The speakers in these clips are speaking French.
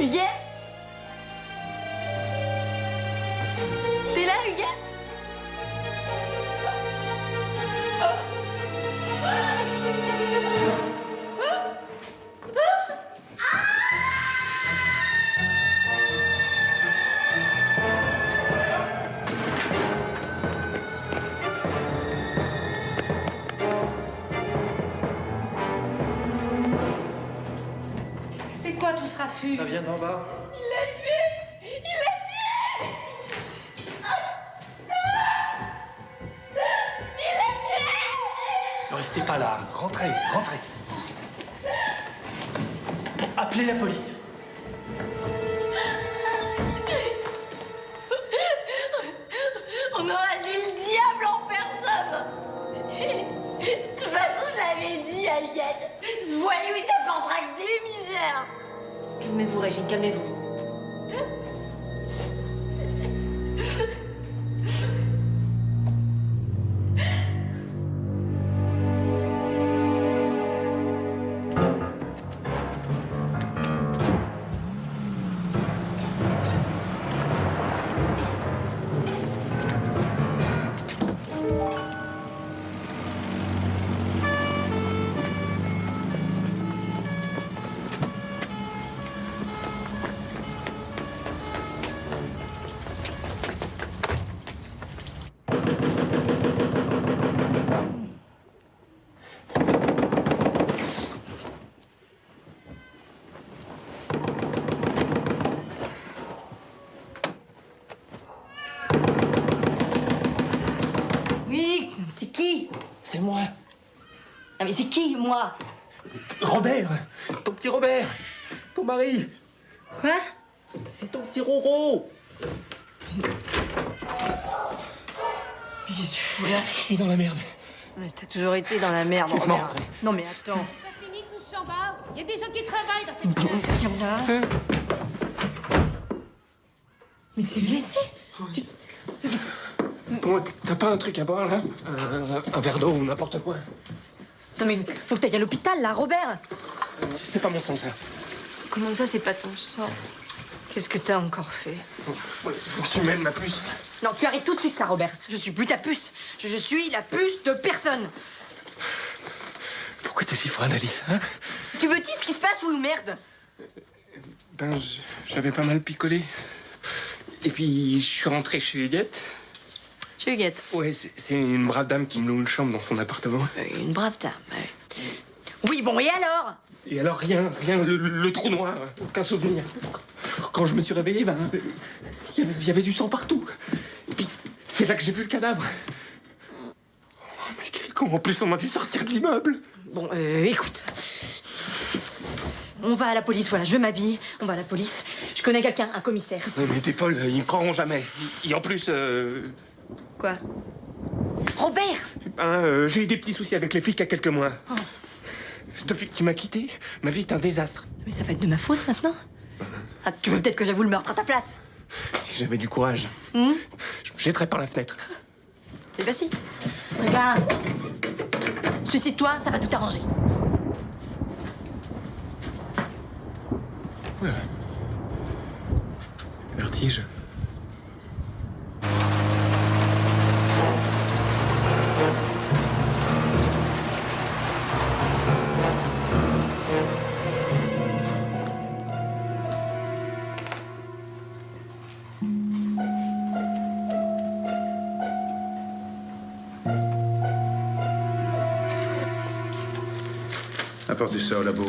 Huguette? T'es là, Huguette? C'est quoi tout ce raffut? Ça vient d'en bas. Il l'a tué! Il l'a tué! Il l'a tué! Ne restez pas là. Rentrez, rentrez. Appelez la police. On aura dit le diable en personne! De toute façon, je l'avais dit à Huguette. Ce voyou, il t'a fait en tracter, misère! Calmez-vous, Régine, calmez-vous. Oui, c'est qui? C'est moi. Ah mais c'est qui, moi? Robert. Ton petit Robert. Ton mari. Quoi? C'est ton petit Roro. Qu'est-ce que tu fous là? Je suis dans la merde. Mais t'as toujours été dans la merde, Laisse-moi Robert. rentrer. Non mais attends. C'est pas fini, tous en bas. Il y a des gens qui travaillent dans cette pièce. Viens là. Mais t'es blessé? Bon, t'as pas un truc à boire, là? Un verre d'eau ou n'importe quoi. Non mais faut que t'ailles à l'hôpital, là, Robert. C'est pas mon sang, ça. Comment ça, c'est pas ton sang? Qu'est-ce que t'as encore fait? Faut que tu m'aides, ma puce. Non, tu arrêtes tout de suite ça, Robert. Je suis plus ta puce. Je suis la puce de personne. Pourquoi t'es si froide, Alice, hein? Tu veux dire ce qui se passe ou merde? Ben, j'avais pas mal picolé. Et puis, je suis rentré chez Huguette. Chez Huguette. Ouais, c'est une brave dame qui me loue une chambre dans son appartement. Une brave dame, ouais. Oui, bon, et alors? Et alors, rien, le trou noir, aucun souvenir. Quand je me suis réveillé, ben, il y avait du sang partout. Et puis, c'est là que j'ai vu le cadavre. Oh, mais quel con, en plus, on m'a vu sortir de l'immeuble. Bon, écoute. On va à la police, voilà, je m'habille. On va à la police. Je connais quelqu'un, un commissaire. Non, mais t'es folle, ils me croiront jamais. Et en plus, Quoi? Robert! j'ai eu des petits soucis avec les flics il y a quelques mois. Oh. Depuis que tu m'as quitté, ma vie est un désastre. Mais ça va être de ma faute maintenant? Ah, tu veux peut-être que j'avoue le meurtre à ta place? Si j'avais du courage, je me jetterais par la fenêtre. Eh ben si. Regarde. Suicide-toi, ça va tout arranger. Oula. Vertige. Apportez ça au labo.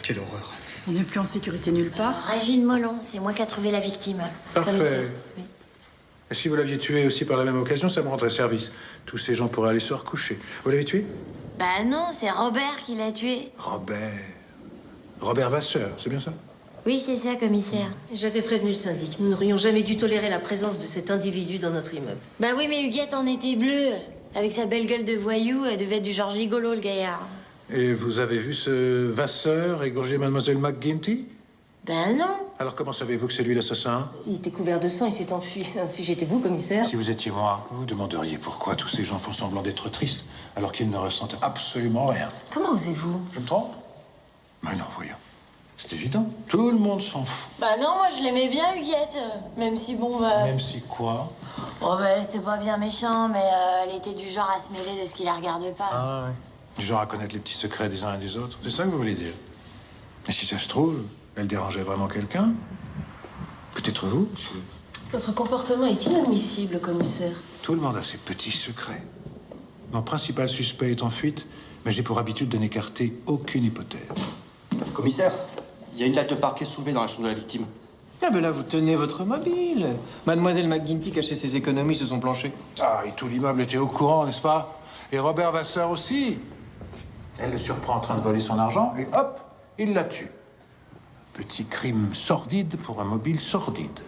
Quelle horreur. On n'est plus en sécurité nulle part. Régine Mollon, c'est moi qui a trouvé la victime. Parfait. Commissaire. Oui. Et si vous l'aviez tué aussi par la même occasion, ça me rendrait service. Tous ces gens pourraient aller se recoucher. Vous l'avez tué? Bah non, c'est Robert qui l'a tué. Robert. Robert Vasseur, c'est bien ça? Oui, c'est ça, commissaire. J'avais prévenu le syndic. Nous n'aurions jamais dû tolérer la présence de cet individu dans notre immeuble. Bah oui, mais Huguette en était bleue. Avec sa belle gueule de voyou, elle devait être du genre gigolo, le gaillard. Et vous avez vu ce Vasseur égorger Mademoiselle McGuinty? Ben non. Alors comment savez-vous que c'est lui l'assassin? Il était couvert de sang, il s'est enfui. Si j'étais vous, commissaire... Si vous étiez moi, vous vous demanderiez pourquoi tous ces gens font semblant d'être tristes alors qu'ils ne ressentent absolument rien. Comment osez-vous? Je me trompe? Mais non, voyons. C'est évident. Tout le monde s'en fout. Bah non, moi je l'aimais bien, Huguette. Même si bon, bah... Même si quoi? Oh bah c'était pas bien méchant, mais elle était du genre à se mêler de ce qui la regarde pas. Ah ouais. Du genre à connaître les petits secrets des uns et des autres. C'est ça que vous voulez dire? Et si ça se trouve, elle dérangeait vraiment quelqu'un? Peut-être vous, monsieur? Votre comportement est inadmissible, commissaire. Tout le monde a ses petits secrets. Mon principal suspect est en fuite, mais j'ai pour habitude de n'écarter aucune hypothèse. Commissaire, il y a une lettre de parquet soulevée dans la chambre de la victime. Ah ben là, vous tenez votre mobile. Mademoiselle McGuinty cachait ses économies sous son plancher. Ah, et tout l'immeuble était au courant, n'est-ce pas? Et Robert Vasseur aussi. Elle le surprend en train de voler son argent, et hop, il la tue. Petit crime sordide pour un mobile sordide.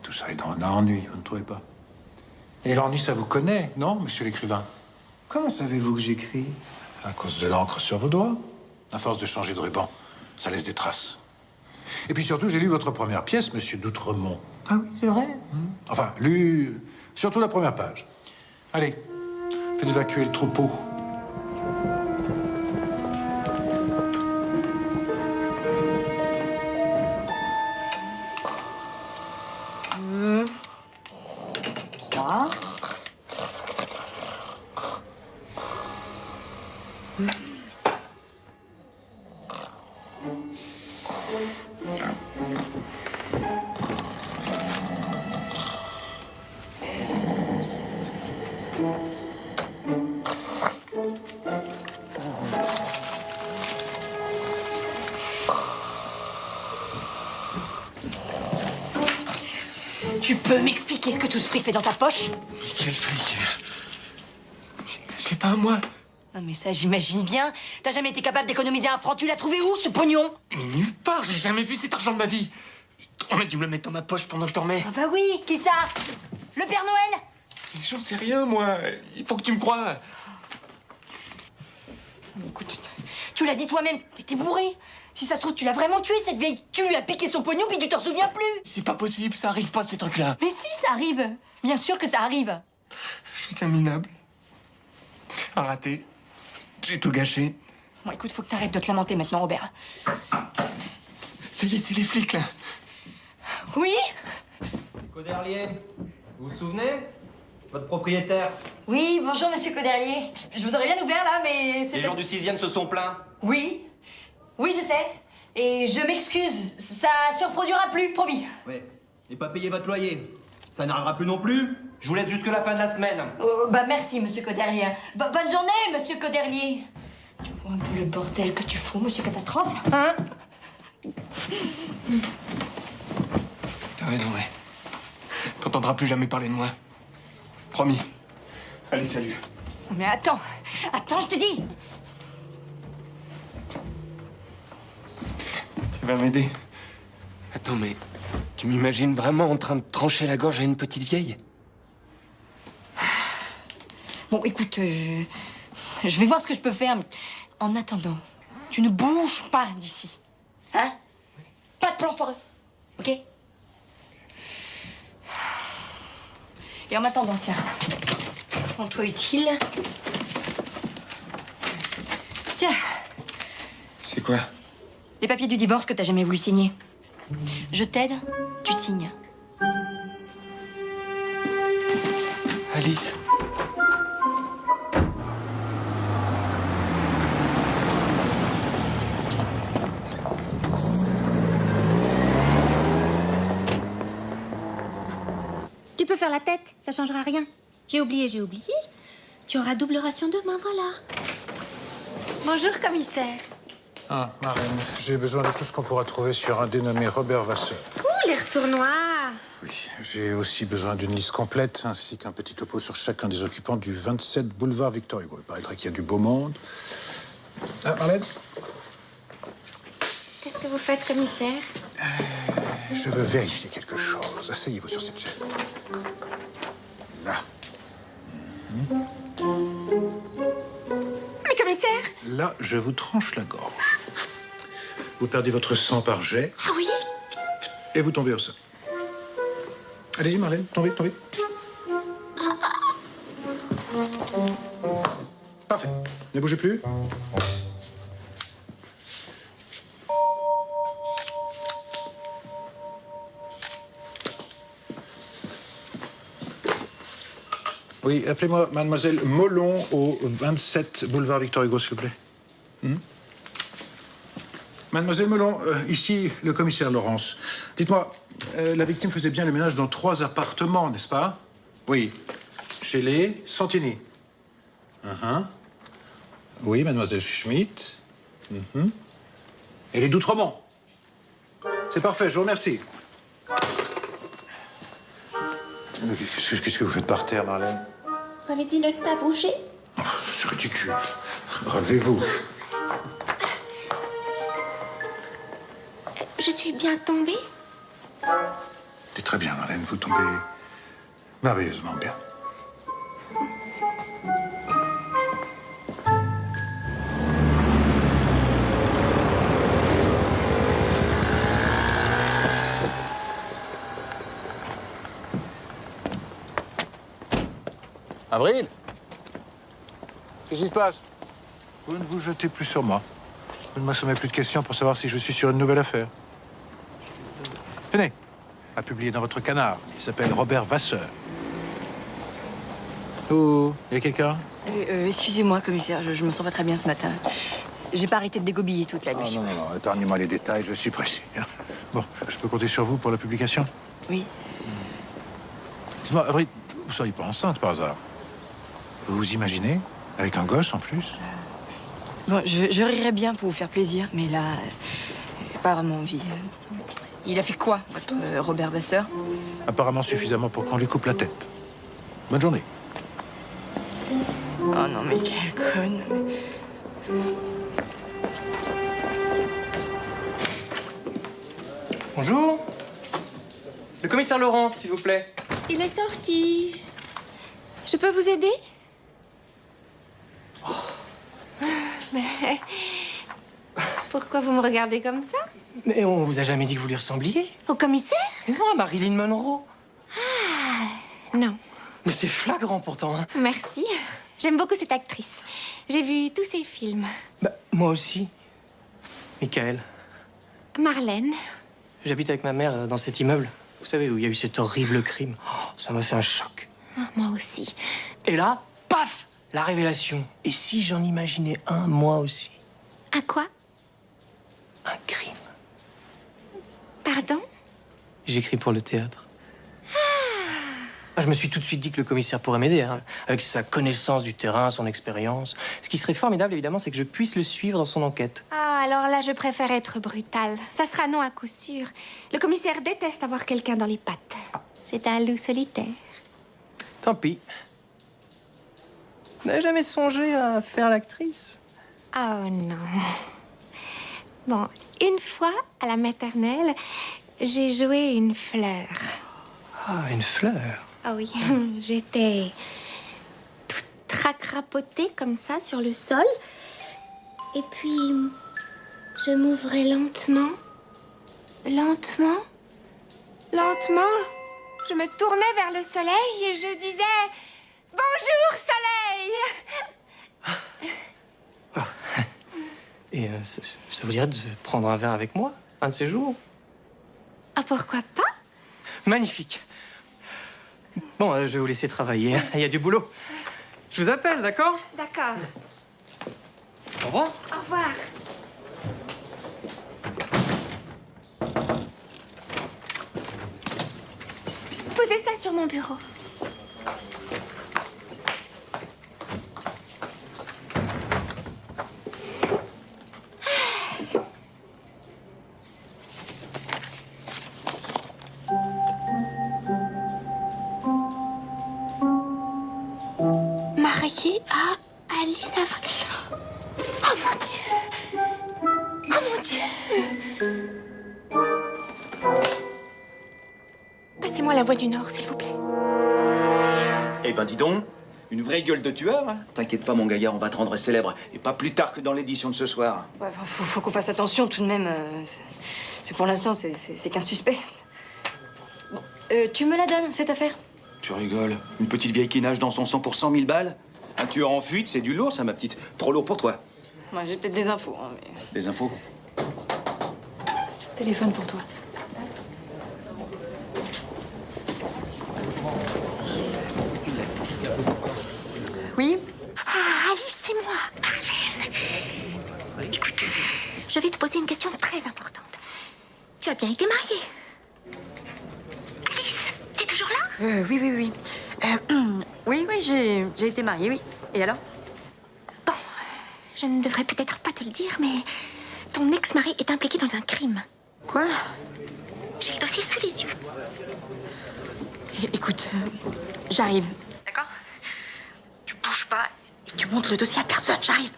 Tout ça est dans un ennui, vous ne trouvez pas? Et l'ennui, ça vous connaît, non, monsieur l'écrivain? Comment savez-vous que j'écris? À cause de l'encre sur vos doigts. À force de changer de ruban, ça laisse des traces. Et puis surtout, j'ai lu votre première pièce, monsieur d'Outremont. Ah oui, c'est vrai. Enfin, lu surtout la première page. Allez, faites évacuer le troupeau. Trois. Tu peux m'expliquer ce que tout ce fric fait dans ta poche? Mais quel fric? C'est pas à moi. Non mais ça, j'imagine bien. T'as jamais été capable d'économiser un franc. Tu l'as trouvé où, ce pognon? Nulle part, j'ai jamais vu cet argent de ma vie. On a dû me le mettre dans ma poche pendant que je dormais. Ah bah oui, qui ça? Le Père Noël? J'en sais rien, moi. Il faut que tu me crois. Écoute, tu l'as dit toi-même, t'étais bourré. Si ça se trouve, tu l'as vraiment tué, cette vieille. Tu lui as piqué son pognon, puis tu t'en souviens plus. C'est pas possible, ça arrive pas, ces trucs-là. Mais si, ça arrive. Bien sûr que ça arrive. Je suis qu'un minable. Un raté. J'ai tout gâché. Bon, écoute, faut que t'arrêtes de te lamenter maintenant, Robert. Ça y est, c'est les flics, là. Oui? Coderlier, vous vous souvenez? Votre propriétaire. Oui, bonjour, monsieur Coderlier. Je vous aurais bien ouvert, là, mais c'est... Les gens du 6e se sont plaints. Oui. Oui, je sais. Et je m'excuse. Ça se reproduira plus, promis. Ouais. Et pas payer votre loyer. Ça n'arrivera plus non plus. Je vous laisse jusque la fin de la semaine. Bah merci, monsieur Coderlier. Bonne journée, monsieur Coderlier. Tu vois un peu le bordel que tu fous, monsieur Catastrophe, hein? T'as raison, ouais. T'entendras plus jamais parler de moi. Promis. Allez, salut. Mais attends, je te dis. Tu vas m'aider. Attends, mais tu m'imagines vraiment en train de trancher la gorge à une petite vieille? Bon, écoute, je vais voir ce que je peux faire. En attendant, tu ne bouges pas d'ici. Hein? Pas de plan foireux, ok? Et en attendant, tiens, rends-toi utile. Tiens, C'est quoi? les papiers du divorce que t'as jamais voulu signer. Je t'aide, tu signes. Alice. Tu peux faire la tête, ça changera rien. J'ai oublié. Tu auras double ration demain, voilà. Bonjour, commissaire. Ah, Marlène, j'ai besoin de tout ce qu'on pourra trouver sur un dénommé Robert Vasseur. Ouh, l'air sournois. Oui, j'ai aussi besoin d'une liste complète, ainsi qu'un petit topo sur chacun des occupants du 27 boulevard Victor Hugo. Il paraîtrait qu'il y a du beau monde. Ah, Marlène? Qu'est-ce que vous faites, commissaire? Je veux vérifier quelque chose. Asseyez-vous sur cette chaise. Là. Mais commissaire? Là, je vous tranche la gorge. Vous perdez votre sang par jet. Ah oui? et vous tombez au sol. Allez-y, Marlène, tombez. Parfait. Ne bougez plus. Oui, appelez-moi Mademoiselle Molon au 27 boulevard Victor Hugo, s'il vous plaît. Mademoiselle Molon, ici le commissaire Laurence. Dites-moi, la victime faisait bien le ménage dans 3 appartements, n'est-ce pas? Oui. Chez les Santini. Oui, Mademoiselle Schmitt. Et les d'Outremont. C'est parfait, je vous remercie. Qu'est-ce que vous faites par terre, Marlène? Vous m'avez dit de ne pas bouger? Oh, c'est ridicule. Relevez-vous. Je suis bien tombée? C'est très bien, Marlène. Vous tombez merveilleusement bien. Avril? Qu'est-ce qui se passe? Vous ne vous jetez plus sur moi. Vous ne m'assommez plus de questions pour savoir si je suis sur une nouvelle affaire. Tenez, à publier dans votre canard. Il s'appelle Robert Vasseur. Oh, il y a quelqu'un? Excusez-moi, commissaire, je me sens pas très bien ce matin. J'ai pas arrêté de dégobiller toute la nuit. Non, épargnez-moi les détails, je suis pressé. Bon, je peux compter sur vous pour la publication? Oui. Dites-moi, Avril, vous seriez pas enceinte par hasard? Vous vous imaginez? Avec un gosse en plus? Bon, je rirais bien pour vous faire plaisir, mais là, pas vraiment envie. Il a fait quoi, votre Robert Vasseur? Apparemment suffisamment pour qu'on lui coupe la tête. Bonne journée. Oh non, mais quelle conne. Bonjour. Le commissaire Laurence, s'il vous plaît. Il est sorti. Je peux vous aider? Mais... Pourquoi vous me regardez comme ça? Mais on vous a jamais dit que vous lui ressembliez? Au commissaire? Non, à Marilyn Monroe. Non. Mais c'est flagrant pourtant, hein. Merci. J'aime beaucoup cette actrice. J'ai vu tous ses films. Bah, moi aussi. Michael, Marlène. j'habite avec ma mère dans cet immeuble. Vous savez, où il y a eu cet horrible crime. Oh, ça m'a fait un choc. Ah, moi aussi. Et là, paf! La révélation. Et si j'en imaginais un, moi aussi? À quoi? Un crime. Pardon? J'écris pour le théâtre. Je me suis tout de suite dit que le commissaire pourrait m'aider, hein, avec sa connaissance du terrain, son expérience. Ce qui serait formidable, évidemment, c'est que je puisse le suivre dans son enquête. Ah, alors là, je préfère être brutale. Ça sera non à coup sûr. Le commissaire déteste avoir quelqu'un dans les pattes. C'est un loup solitaire. Tant pis. Vous n'avez jamais songé à faire l'actrice? Oh non. Bon, une fois, à la maternelle, j'ai joué une fleur. Ah, une fleur. Ah oui, j'étais toute racrapotée comme ça sur le sol. Et puis, je m'ouvrais lentement. Lentement. Lentement. Je me tournais vers le soleil et je disais « Bonjour, soleil !» Et ça vous dirait de prendre un verre avec moi, un de ces jours? Ah, pourquoi pas? Magnifique. Bon, je vais vous laisser travailler. Il y a du boulot. Je vous appelle, d'accord? D'accord. Au revoir. Au revoir. Posez ça sur mon bureau. Mariée à Alice Avril. Oh mon Dieu! Oh mon Dieu! Passez-moi la voix du Nord, s'il vous plaît. Eh ben dis donc, une vraie gueule de tueur. Hein. T'inquiète pas mon gaillard, on va te rendre célèbre. Et pas plus tard que dans l'édition de ce soir. Ouais, faut qu'on fasse attention tout de même. C'est pour l'instant, c'est qu'un suspect. Tu me la donnes, cette affaire? Tu rigoles. Une petite vieille qui nage dans son sang pour 100 000 balles? Un tueur en fuite, c'est du lourd, ça, ma petite. Trop lourd pour toi. Moi, j'ai peut-être des infos, hein, mais... Des infos? Téléphone pour toi. Oui? Ah, Alice, c'est moi, Marlène. Écoute, je vais te poser une question très importante. Tu as bien été mariée? Alice, tu es toujours là? Oui. Oui, j'ai été mariée, oui. Et alors? Bon, je ne devrais peut-être pas te le dire, mais ton ex-mari est impliqué dans un crime. Quoi? J'ai le dossier sous les yeux. Écoute, j'arrive. D'accord? Tu bouges pas et tu montres le dossier à personne, j'arrive.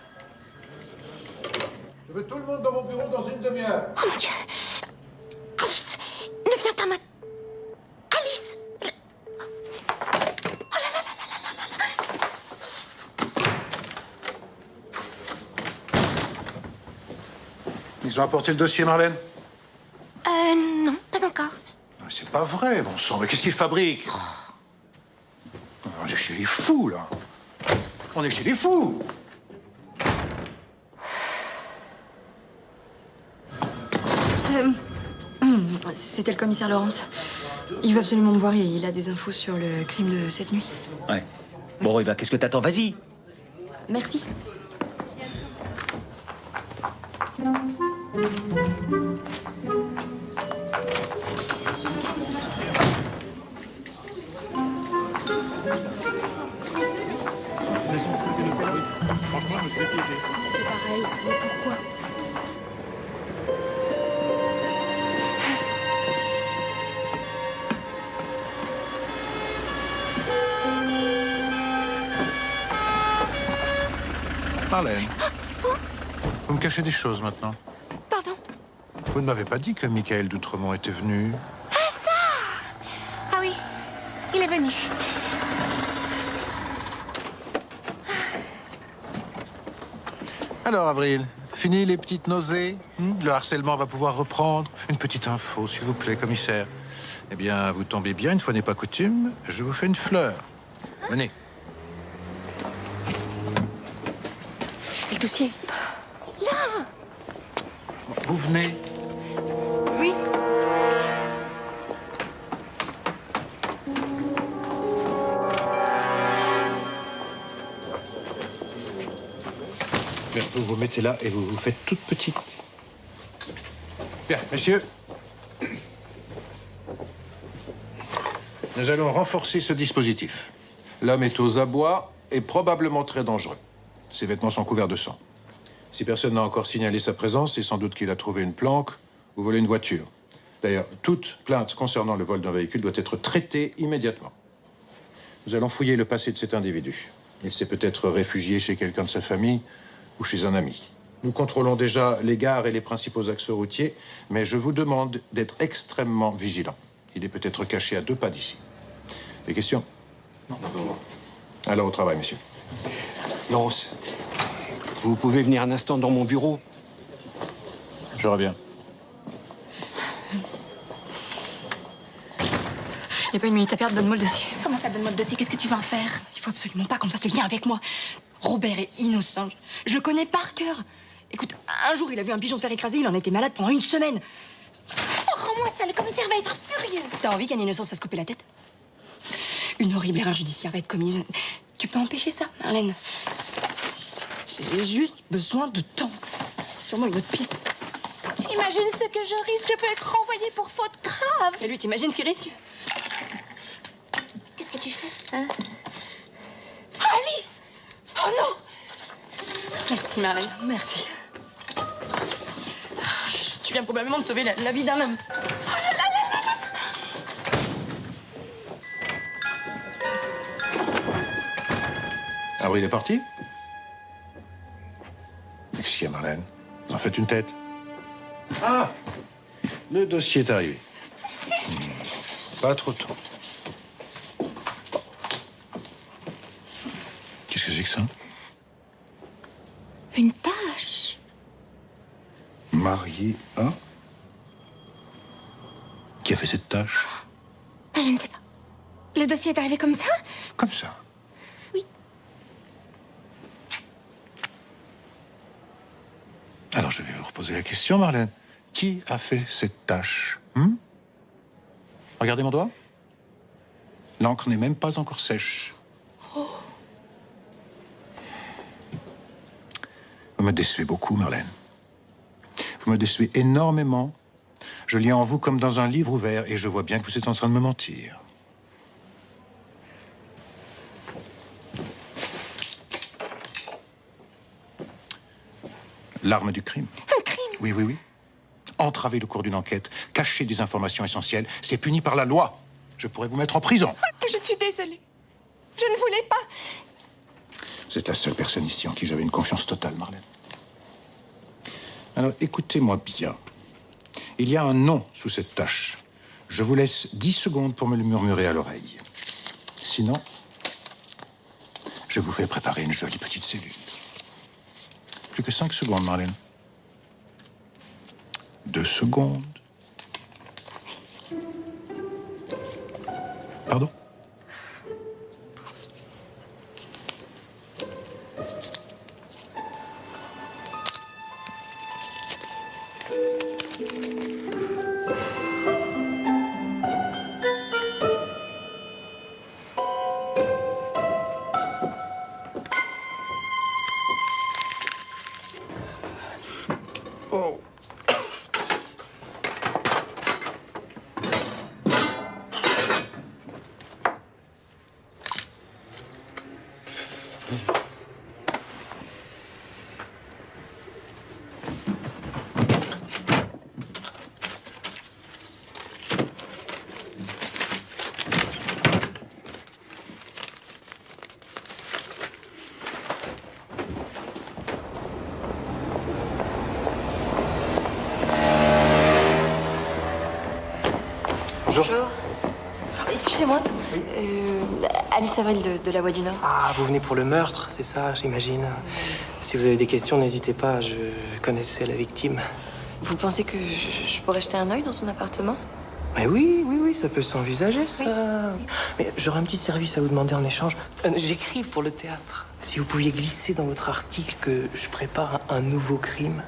Je veux tout le monde dans mon bureau dans une demi-heure. Oh mon Dieu! Alice, ne viens pas maintenant. Alice! Oh là là là là là là là! Ils ont apporté le dossier, Marlène? Non, pas encore. C'est pas vrai, bon sang. Mais qu'est-ce qu'ils fabriquent? On est chez les fous, là. On est chez les fous. C'était le commissaire Laurence. Il veut absolument me voir et il a des infos sur le crime de cette nuit. Ouais. Bon, Eva, qu'est-ce que t'attends? Vas-y. Merci. C'est pareil, mais pourquoi? Marlène, vous me cachez des choses maintenant. Pardon? Vous ne m'avez pas dit que Michael d'Outremont était venu. Ah, ça! Ah oui, il est venu. Alors, Avril, fini les petites nausées? Le harcèlement va pouvoir reprendre? Une petite info, s'il vous plaît, commissaire. Eh bien, vous tombez bien, une fois n'est pas coutume, je vous fais une fleur. Venez. Le dossier. Là! Vous venez. Oui. Bien, vous vous mettez là et vous vous faites toute petite. Bien, messieurs. Nous allons renforcer ce dispositif. L'homme est aux abois et probablement très dangereux. Ses vêtements sont couverts de sang. Si personne n'a encore signalé sa présence, c'est sans doute qu'il a trouvé une planque ou volé une voiture. D'ailleurs, toute plainte concernant le vol d'un véhicule doit être traitée immédiatement. Nous allons fouiller le passé de cet individu. Il s'est peut-être réfugié chez quelqu'un de sa famille ou chez un ami. Nous contrôlons déjà les gares et les principaux axes routiers, mais je vous demande d'être extrêmement vigilant. Il est peut-être caché à 2 pas d'ici. Des questions? Non. Alors au travail, messieurs. Laurence, vous pouvez venir un instant dans mon bureau? Je reviens. Y a pas une minute à perdre, donne-moi le dossier. Comment ça, donne-moi le dossier? Qu'est-ce que tu vas en faire? Il faut absolument pas qu'on fasse le lien avec moi. Robert est innocent. Je le connais par cœur. Écoute, un jour, il a vu un pigeon se faire écraser, il en a été malade pendant 1 semaine. Oh, rends-moi ça, le commissaire va être furieux. T'as envie qu'un innocent se fasse couper la tête? Une horrible erreur judiciaire va être commise. Tu peux empêcher ça, Marlène? J'ai juste besoin de temps. Sûrement une autre piste. Tu imagines ce que je risque? Je peux être renvoyée pour faute grave. Et lui, t'imagines ce qu'il risque? Qu'est-ce que tu fais, hein? Alice! Oh non! Merci, Marlène, merci. Tu viens probablement de sauver la vie d'un homme. Oh là là là là là! Avril est parti? Qu'est-ce qu'il y a, Marlène? Vous en faites une tête? Ah! Le dossier est arrivé. Pas trop tôt. Qu'est-ce que c'est que ça? Une tâche. Marié à? Qui a fait cette tâche? Je ne sais pas. Le dossier est arrivé comme ça? Comme ça? Oui. Alors, je vais vous reposer la question, Marlène. Qui a fait cette tâche? Regardez mon doigt. L'encre n'est même pas encore sèche. Vous me décevez beaucoup, Marlène. Vous me décevez énormément. Je lis en vous comme dans un livre ouvert et je vois bien que vous êtes en train de me mentir. L'arme du crime. Un crime? Oui, oui, oui. Entraver le cours d'une enquête, cacher des informations essentielles, c'est puni par la loi. Je pourrais vous mettre en prison. Je suis désolée. Je ne voulais pas. Vous êtes la seule personne ici en qui j'avais une confiance totale, Marlène. Alors, écoutez-moi bien. Il y a un nom sous cette tâche. Je vous laisse 10 secondes pour me le murmurer à l'oreille. Sinon, je vous fais préparer une jolie petite cellule. Plus que 5 secondes, Marlène. 2 secondes. Pardon? Bonjour. Bonjour. Excusez-moi. Alice Avril de La Voix du Nord. Ah, vous venez pour le meurtre, c'est ça, j'imagine. Si vous avez des questions, n'hésitez pas, je connaissais la victime. Vous pensez que je pourrais jeter un œil dans son appartement? Mais oui, ça peut s'envisager, ça. Oui. Mais j'aurais un petit service à vous demander en échange. J'écris pour le théâtre. Si vous pouviez glisser dans votre article que je prépare un nouveau crime.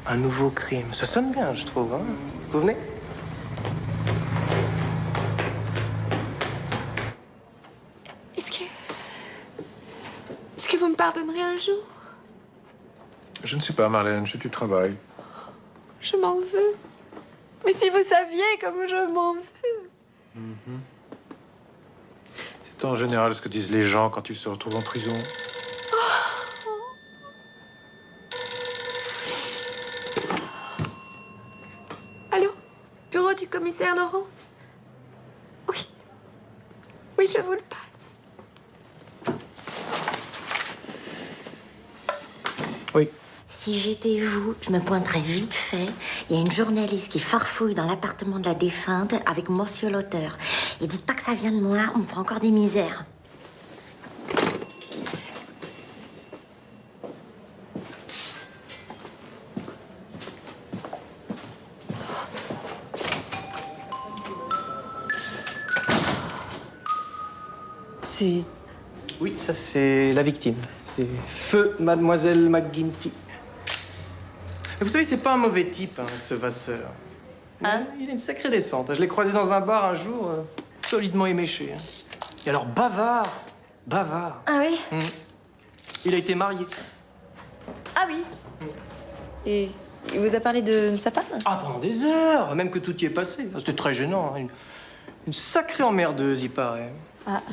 Un nouveau crime. Ça sonne bien, je trouve, hein. Vous venez? Est-ce que vous me pardonnerez un jour? Je ne sais pas, Marlène, c'est du travail. Je m'en veux. Mais si vous saviez comme je m'en veux. C'est en général ce que disent les gens quand ils se retrouvent en prison. Allô? Bureau du commissaire Laurence? Oui. Oui, je vous le passe. Oui. Si j'étais vous, je me pointerais vite fait. Il y a une journaliste qui farfouille dans l'appartement de la défunte avec monsieur l'auteur. Et dites pas que ça vient de moi, on me fera encore des misères. C'est... Oui, ça c'est la victime. C'est Feu Mademoiselle McGuinty. Et vous savez, c'est pas un mauvais type, hein, ce Vasseur. Hein? Il a une sacrée descente. Je l'ai croisé dans un bar un jour, solidement éméché. Hein. Et alors, bavard. Ah oui? Il a été marié. Ah oui. Et il vous a parlé de sa femme? Ah, pendant des heures, même que tout y est passé. C'était très gênant. Hein. Une sacrée emmerdeuse, il paraît. Ah.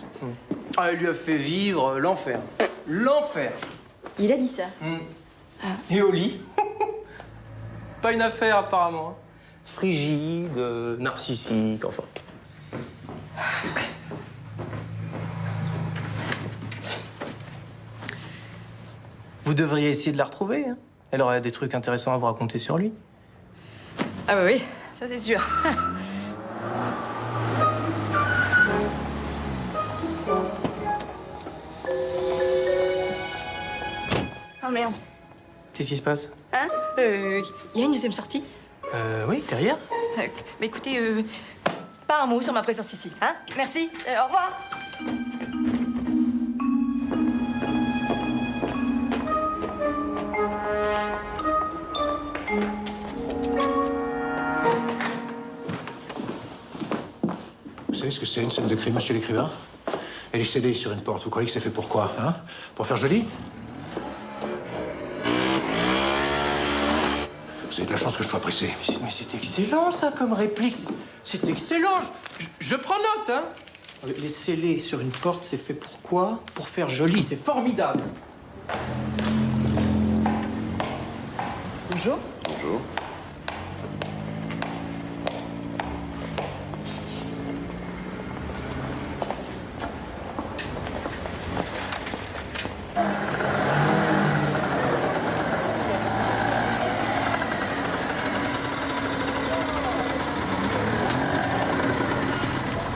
Ah, elle lui a fait vivre l'enfer. L'enfer. Il a dit ça? Et au lit? Pas une affaire, apparemment. Frigide, narcissique, enfin. Vous devriez essayer de la retrouver. Hein. Elle aurait des trucs intéressants à vous raconter sur lui. Ah bah oui, ça c'est sûr. Oh merde. Qu'est-ce qui se passe? Hein? Il y a une deuxième sortie? Oui, derrière. Mais écoutez, Pas un mot sur ma présence ici, hein? Merci, au revoir. Vous savez ce que c'est une scène de crime, monsieur l'écrivain? Elle est scellée sur une porte. Vous croyez que c'est fait pour quoi, hein? Pour faire joli? Vous avez de la chance que je sois pressé. Mais c'est excellent, ça, comme réplique. C'est excellent. Je prends note, hein. Les scellés sur une porte, c'est fait pour quoi? Pour faire joli. C'est formidable. Bonjour. Bonjour.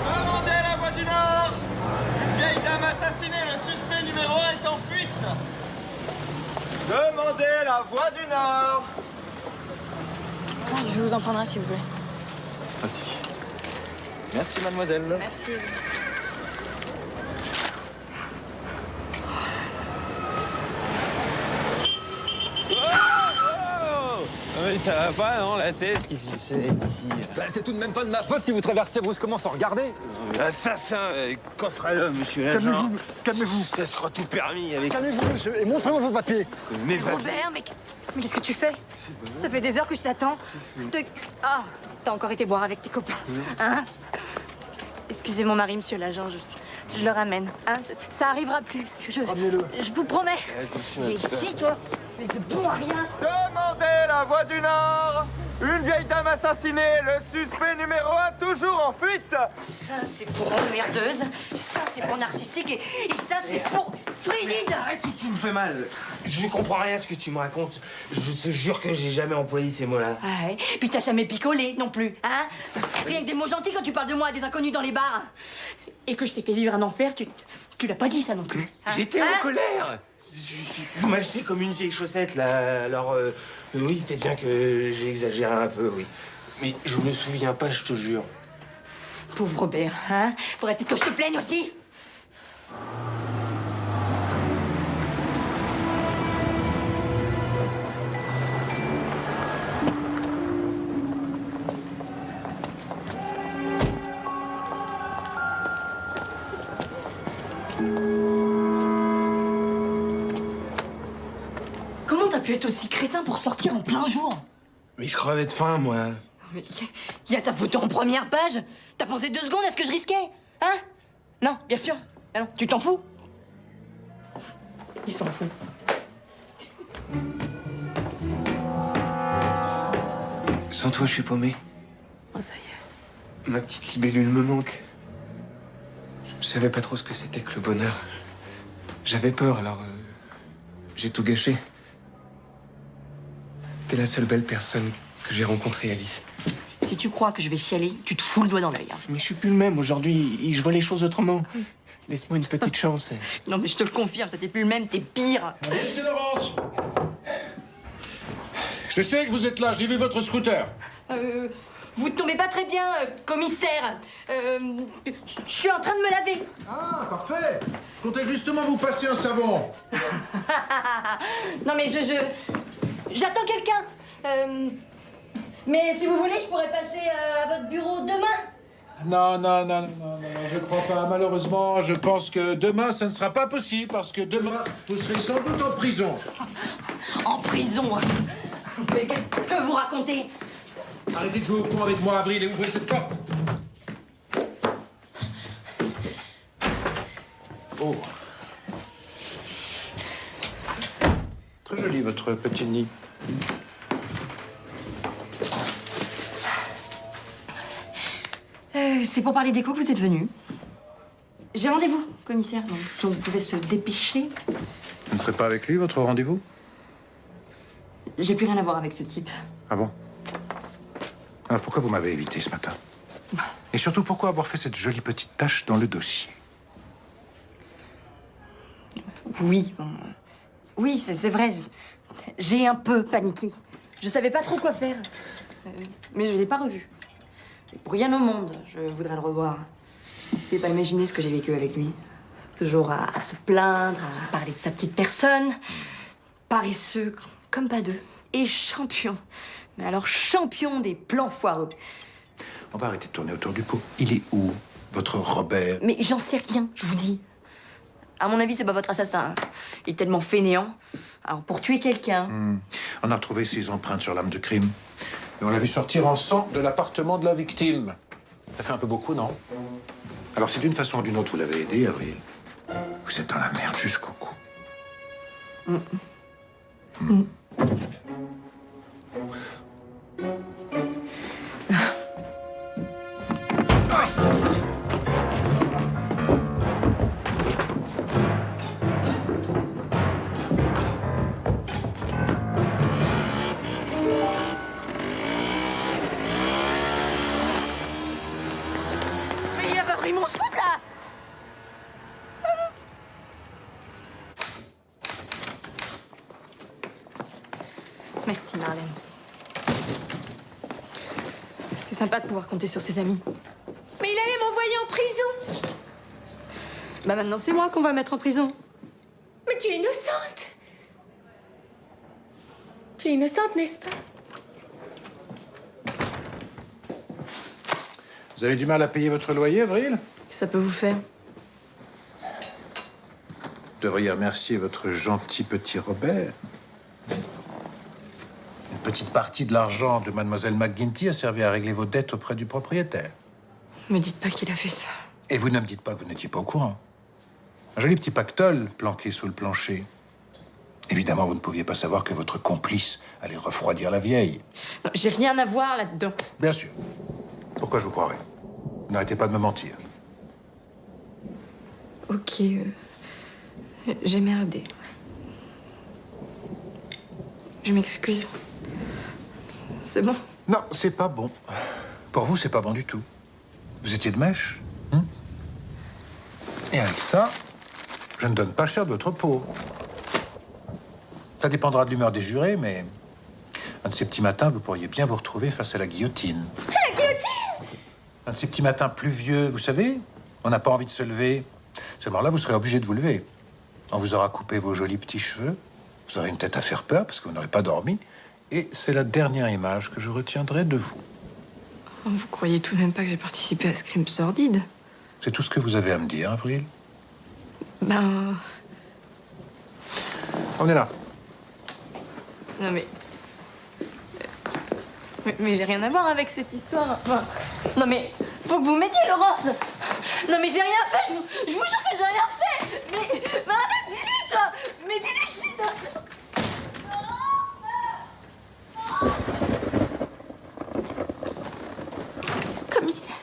Demandez la voie du Nord! Une vieille dame assassinée, le suspect numéro 1 est en fuite! Demandez la voie du Nord! Je vais vous en prendre un si vous voulez. Merci. Merci, mademoiselle. Merci. Mais ça va pas, non, la tête? Qu'est-ce que c'est ici? C'est tout de même pas de ma faute si vous traversez brusquement sans regarder. Assassin, qu'offre à l'homme, monsieur l'agent? Calmez-vous. Ça sera tout permis avec... Calmez-vous, monsieur, et montrez-moi vos papiers. Mes papiers. Robert, mais qu'est-ce que tu fais? Ça fait des heures que je t'attends. Ah, t'as encore été boire avec tes copains, hein? Excusez mon mari, monsieur l'agent, je le ramène. Hein? Ça arrivera plus. Ramenez-le. Je vous promets. Viens ici, toi, espèce de bon à rien. Demandez la voie du Nord! Une vieille dame assassinée, le suspect numéro 1 toujours en fuite! Ça, c'est pour emmerdeuse. Ça, c'est pour narcissique. Et ça, c'est pour frigide. Arrête, tu me fais mal. Je ne comprends rien à ce que tu me racontes. Je te jure que j'ai jamais employé ces mots-là. Ah ouais. Puis t'as jamais picolé non plus, hein? Rien que des mots gentils quand tu parles de moi à des inconnus dans les bars. Et que je t'ai fait vivre un enfer, tu l'as pas dit ça non plus. Hein? J'étais en colère. Vous m'achetez comme une vieille chaussette, là. Alors, oui, peut-être bien que j'ai exagéré un peu, oui. Mais je me souviens pas, je te jure. Pauvre Robert, hein? Faudrait peut-être que je te plaigne aussi. Comment t'as pu être aussi crétin pour sortir en plein jour? Mais je crevais de faim, moi. Mais y a ta photo en première page. T'as pensé 2 secondes à ce que je risquais? Hein? Non, bien sûr. Alors, tu t'en fous? Il s'en fout. Sans toi, je suis paumé. Oh, ça y est. Ma petite libellule me manque. Je savais pas trop ce que c'était que le bonheur. J'avais peur, alors j'ai tout gâché. T'es la seule belle personne que j'ai rencontrée, Alice. Si tu crois que je vais chialer, tu te fous le doigt dans l'œil. Hein. Mais je suis plus le même aujourd'hui. Je vois les choses autrement. Laisse-moi une petite chance. Non, mais je te le confirme, ça t'es plus le même, t'es pire. Monsieur Laurence! Je sais que vous êtes là, j'ai vu votre scooter. Vous ne tombez pas très bien, commissaire. Je suis en train de me laver. Ah, parfait! Je comptais justement vous passer un savon. Non, mais j'attends quelqu'un. Mais si vous voulez, je pourrais passer à votre bureau demain. Non, je crois pas. Malheureusement, je pense que demain, ça ne sera pas possible parce que demain, vous serez sans doute en prison. En prison? Mais qu'est-ce que vous racontez? Arrêtez de jouer au con avec moi, Avril, et ouvrez cette porte. Oh. Très joli, votre petit nid. C'est pour parler d'écho que vous êtes venu. J'ai rendez-vous, commissaire, donc si on pouvait se dépêcher. Vous ne serez pas avec lui, votre rendez-vous? J'ai plus rien à voir avec ce type. Ah bon? Alors pourquoi vous m'avez évité ce matin? Et surtout, pourquoi avoir fait cette jolie petite tache dans le dossier? Oui, bon, oui, c'est vrai. J'ai un peu paniqué. Je savais pas trop quoi faire. Mais je l'ai pas revu. Pour rien au monde, je voudrais le revoir. Vous pouvez pas imaginer ce que j'ai vécu avec lui. Toujours à se plaindre, à parler de sa petite personne. Paresseux, comme pas deux. Et champion. Mais alors champion des plans foireux. On va arrêter de tourner autour du pot. Il est où, votre Robert? Mais j'en sais rien, je vous dis. À mon avis, c'est pas votre assassin. Il est tellement fainéant. Alors, pour tuer quelqu'un... On a retrouvé ses empreintes sur l'arme de crime. Et on l'a vu sortir en sang de l'appartement de la victime. Ça fait un peu beaucoup, non? Alors, si d'une façon ou d'une autre vous l'avez aidé, Avril, vous êtes dans la merde jusqu'au cou. Mais il a pas pris mon scout, là! Merci, Marlène. C'est sympa de pouvoir compter sur ses amis. Mais il allait m'envoyer en prison. Bah maintenant, c'est moi qu'on va mettre en prison. Mais tu es innocente. Tu es innocente, n'est-ce pas? Vous avez du mal à payer votre loyer, Avril? Ça peut vous faire. Vous devriez remercier votre gentil petit Robert. Une petite partie de l'argent de mademoiselle McGuinty a servi à régler vos dettes auprès du propriétaire. Me dites pas qu'il a fait ça. Et vous ne me dites pas que vous n'étiez pas au courant. Un joli petit pactole planqué sous le plancher. Évidemment, vous ne pouviez pas savoir que votre complice allait refroidir la vieille. Non, j'ai rien à voir là-dedans. Bien sûr. Pourquoi je vous croirais? N'arrêtez pas de me mentir. Ok, j'ai merdé. Je m'excuse. C'est bon? Non, c'est pas bon. Pour vous, c'est pas bon du tout. Vous étiez de mèche, hein? Et avec ça, je ne donne pas cher de votre peau. Ça dépendra de l'humeur des jurés, mais un de ces petits matins, vous pourriez bien vous retrouver face à la guillotine. La guillotine! Un de ces petits matins pluvieux, vous savez, on n'a pas envie de se lever. Seulement là, vous serez obligé de vous lever. On vous aura coupé vos jolis petits cheveux. Vous aurez une tête à faire peur parce que vous n'aurez pas dormi. Et c'est la dernière image que je retiendrai de vous. Vous croyez tout de même pas que j'ai participé à ce crime sordide? C'est tout ce que vous avez à me dire, Avril? Ben... On est là. Non mais... Mais j'ai rien à voir avec cette histoire. Enfin, non mais... Faut que vous m'aidiez, Laurence! Non mais j'ai rien fait, je vous jure que j'ai rien fait! Mais arrête, dis-lui, toi! Mais dis-lui que je suis dans ce... Commissaire.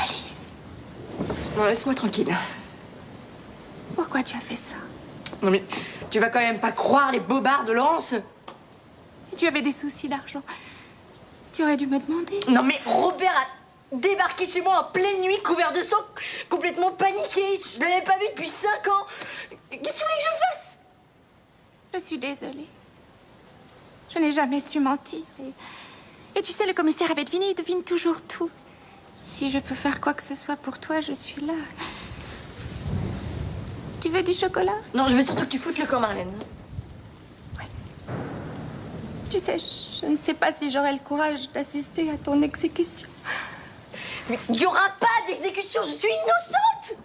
Alice. Non, laisse-moi tranquille. Pourquoi tu as fait ça? Non mais, tu vas quand même pas croire les bobards de Laurence? Si tu avais des soucis d'argent, tu aurais dû me demander. Non mais Robert a débarqué chez moi en pleine nuit, couvert de sang, complètement paniqué. Je l'avais pas vu depuis 5 ans. Qu'est-ce que tu voulais que je fasse? Je suis désolée. Je n'ai jamais su mentir. Et tu sais, le commissaire avait deviné, il devine toujours tout. Si je peux faire quoi que ce soit pour toi, je suis là. Tu veux du chocolat? Non, je veux surtout que tu foutes le camp, Marlène. Tu sais, je ne sais pas si j'aurai le courage d'assister à ton exécution. Mais il n'y aura pas d'exécution, je suis innocente!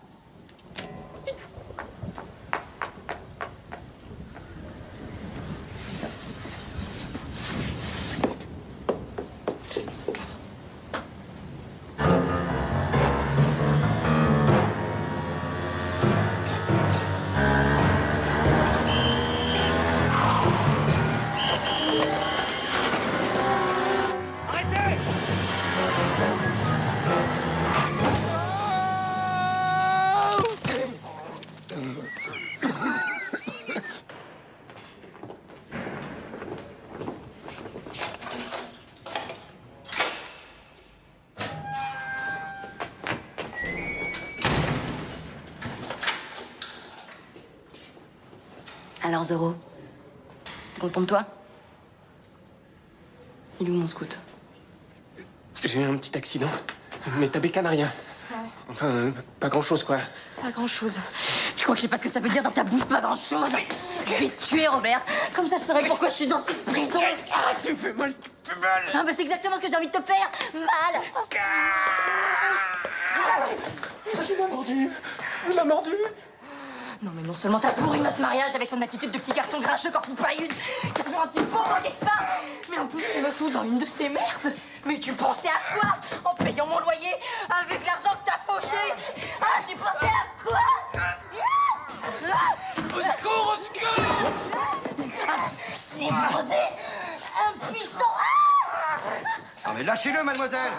Alors, Zoro, t'es content de toi? Il est où, mon scout? J'ai eu un petit accident, mais ta bécane n'a rien. Enfin, pas grand-chose, quoi. Pas grand-chose. Tu crois que je sais pas ce que ça veut dire dans ta bouche, pas grand-chose? Je vais te tuer, Robert. Comme ça, je saurais pourquoi je suis dans cette prison. Ah, tu me fais mal, tu me fais mal. Ah, mais c'est exactement ce que j'ai envie de te faire. Mal. Il m'a mordu. Il m'a mordu. Non, mais non seulement t'as pourri notre mariage avec ton attitude de petit garçon grincheux qu'en fout pas une, qui a fait un petit pot dans quelque part, mais en plus tu me fous dans une de ces merdes. Mais tu pensais à quoi en payant mon loyer avec l'argent que t'as fauché? Ah, tu pensais à quoi? Au secours, au secours! Névrosé, impuissant. Non mais lâchez-le, mademoiselle!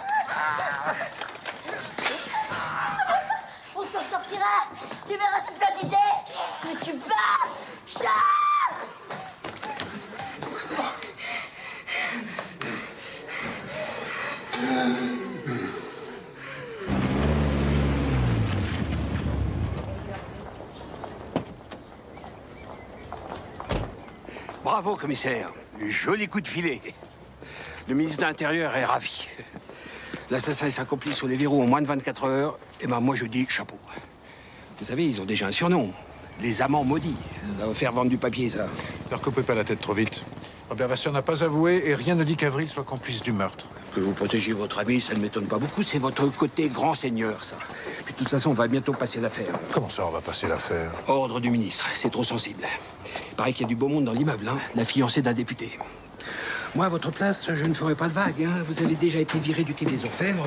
On s'en sortira. Tu verras, j'ai plein d'idées. Mais tu pars. Charles! Bravo, commissaire. Joli coup de filet. Le ministre de l'Intérieur est ravi. L'assassin et sa complice sur les verrous en moins de 24 heures. Et ben moi, je dis chapeau. Vous savez, ils ont déjà un surnom. Les amants maudits. Ça va faire vendre du papier, ça. Ne leur coupez pas la tête trop vite. Robert Vasseur n'a pas avoué et rien ne dit qu'Avril soit complice du meurtre. Que vous protégiez votre ami, ça ne m'étonne pas beaucoup. C'est votre côté grand seigneur, ça. Puis de toute façon, on va bientôt passer l'affaire. Comment ça, on va passer l'affaire? Ordre du ministre, c'est trop sensible. Il paraît qu'il y a du beau monde dans l'immeuble, hein. La fiancée d'un député. Moi, à votre place, je ne ferai pas de vague, hein. Vous avez déjà été viré du quai des Orfèvres.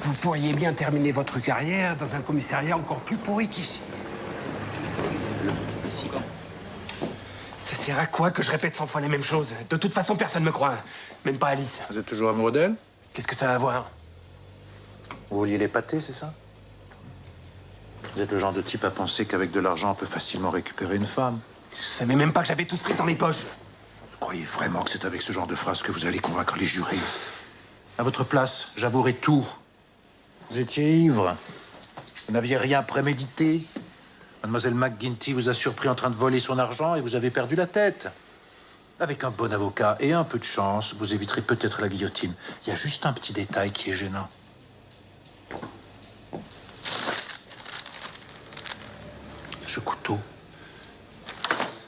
Vous pourriez bien terminer votre carrière dans un commissariat encore plus pourri qu'ici. Ça sert à quoi que je répète 100 fois les mêmes choses? De toute façon, personne me croit. Même pas Alice. Vous êtes toujours amoureux d'elle? Qu'est-ce que ça a à voir? Vous vouliez l'épater, c'est ça? Vous êtes le genre de type à penser qu'avec de l'argent, on peut facilement récupérer une femme. Je savais même pas que j'avais tout ce fric dans les poches. Vous croyez vraiment que c'est avec ce genre de phrase que vous allez convaincre les jurés? À votre place, j'avouerai tout. Vous étiez ivre. Vous n'aviez rien prémédité. Mademoiselle McGuinty vous a surpris en train de voler son argent et vous avez perdu la tête. Avec un bon avocat et un peu de chance, vous éviterez peut-être la guillotine. Il y a juste un petit détail qui est gênant. Ce couteau,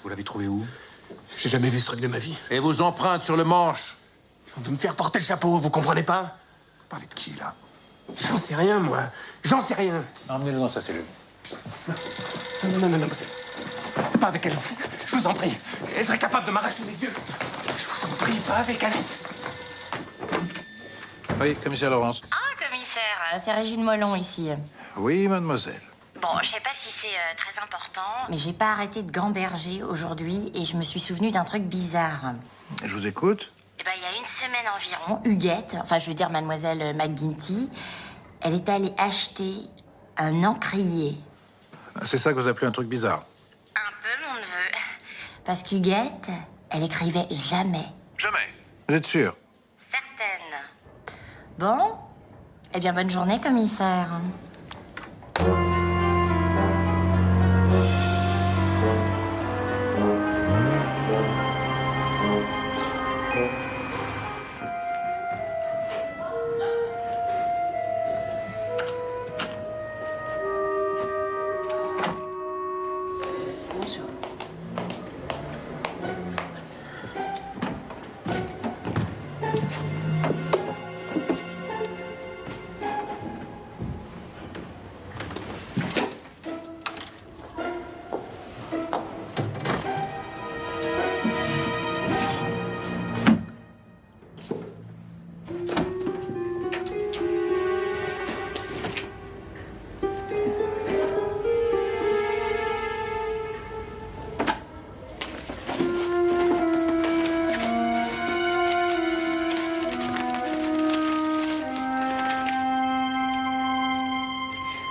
vous l'avez trouvé où? J'ai jamais vu ce truc de ma vie. Et vos empreintes sur le manche? On veut me faire porter le chapeau, vous comprenez pas? Vous parlez de qui, là? J'en sais rien, moi. J'en sais rien. Emmenez-le dans sa cellule. Non. Pas avec Alice. Je vous en prie. Elle serait capable de m'arracher les yeux. Je vous en prie, pas avec Alice. Oui, commissaire Laurence. Ah, commissaire, c'est Régine Mollon ici. Oui, mademoiselle. Bon, je sais pas si c'est très important, mais j'ai pas arrêté de gamberger aujourd'hui et je me suis souvenu d'un truc bizarre. Je vous écoute. Eh ben, il y a une semaine environ, Huguette, enfin je veux dire mademoiselle McGuinty, elle est allée acheter un encrier. C'est ça que vous appelez un truc bizarre? Un peu, mon neveu. Parce qu'Huguette, elle écrivait jamais. Jamais. Vous êtes sûr? Certaine. Bon, eh bien bonne journée, commissaire. Bonjour.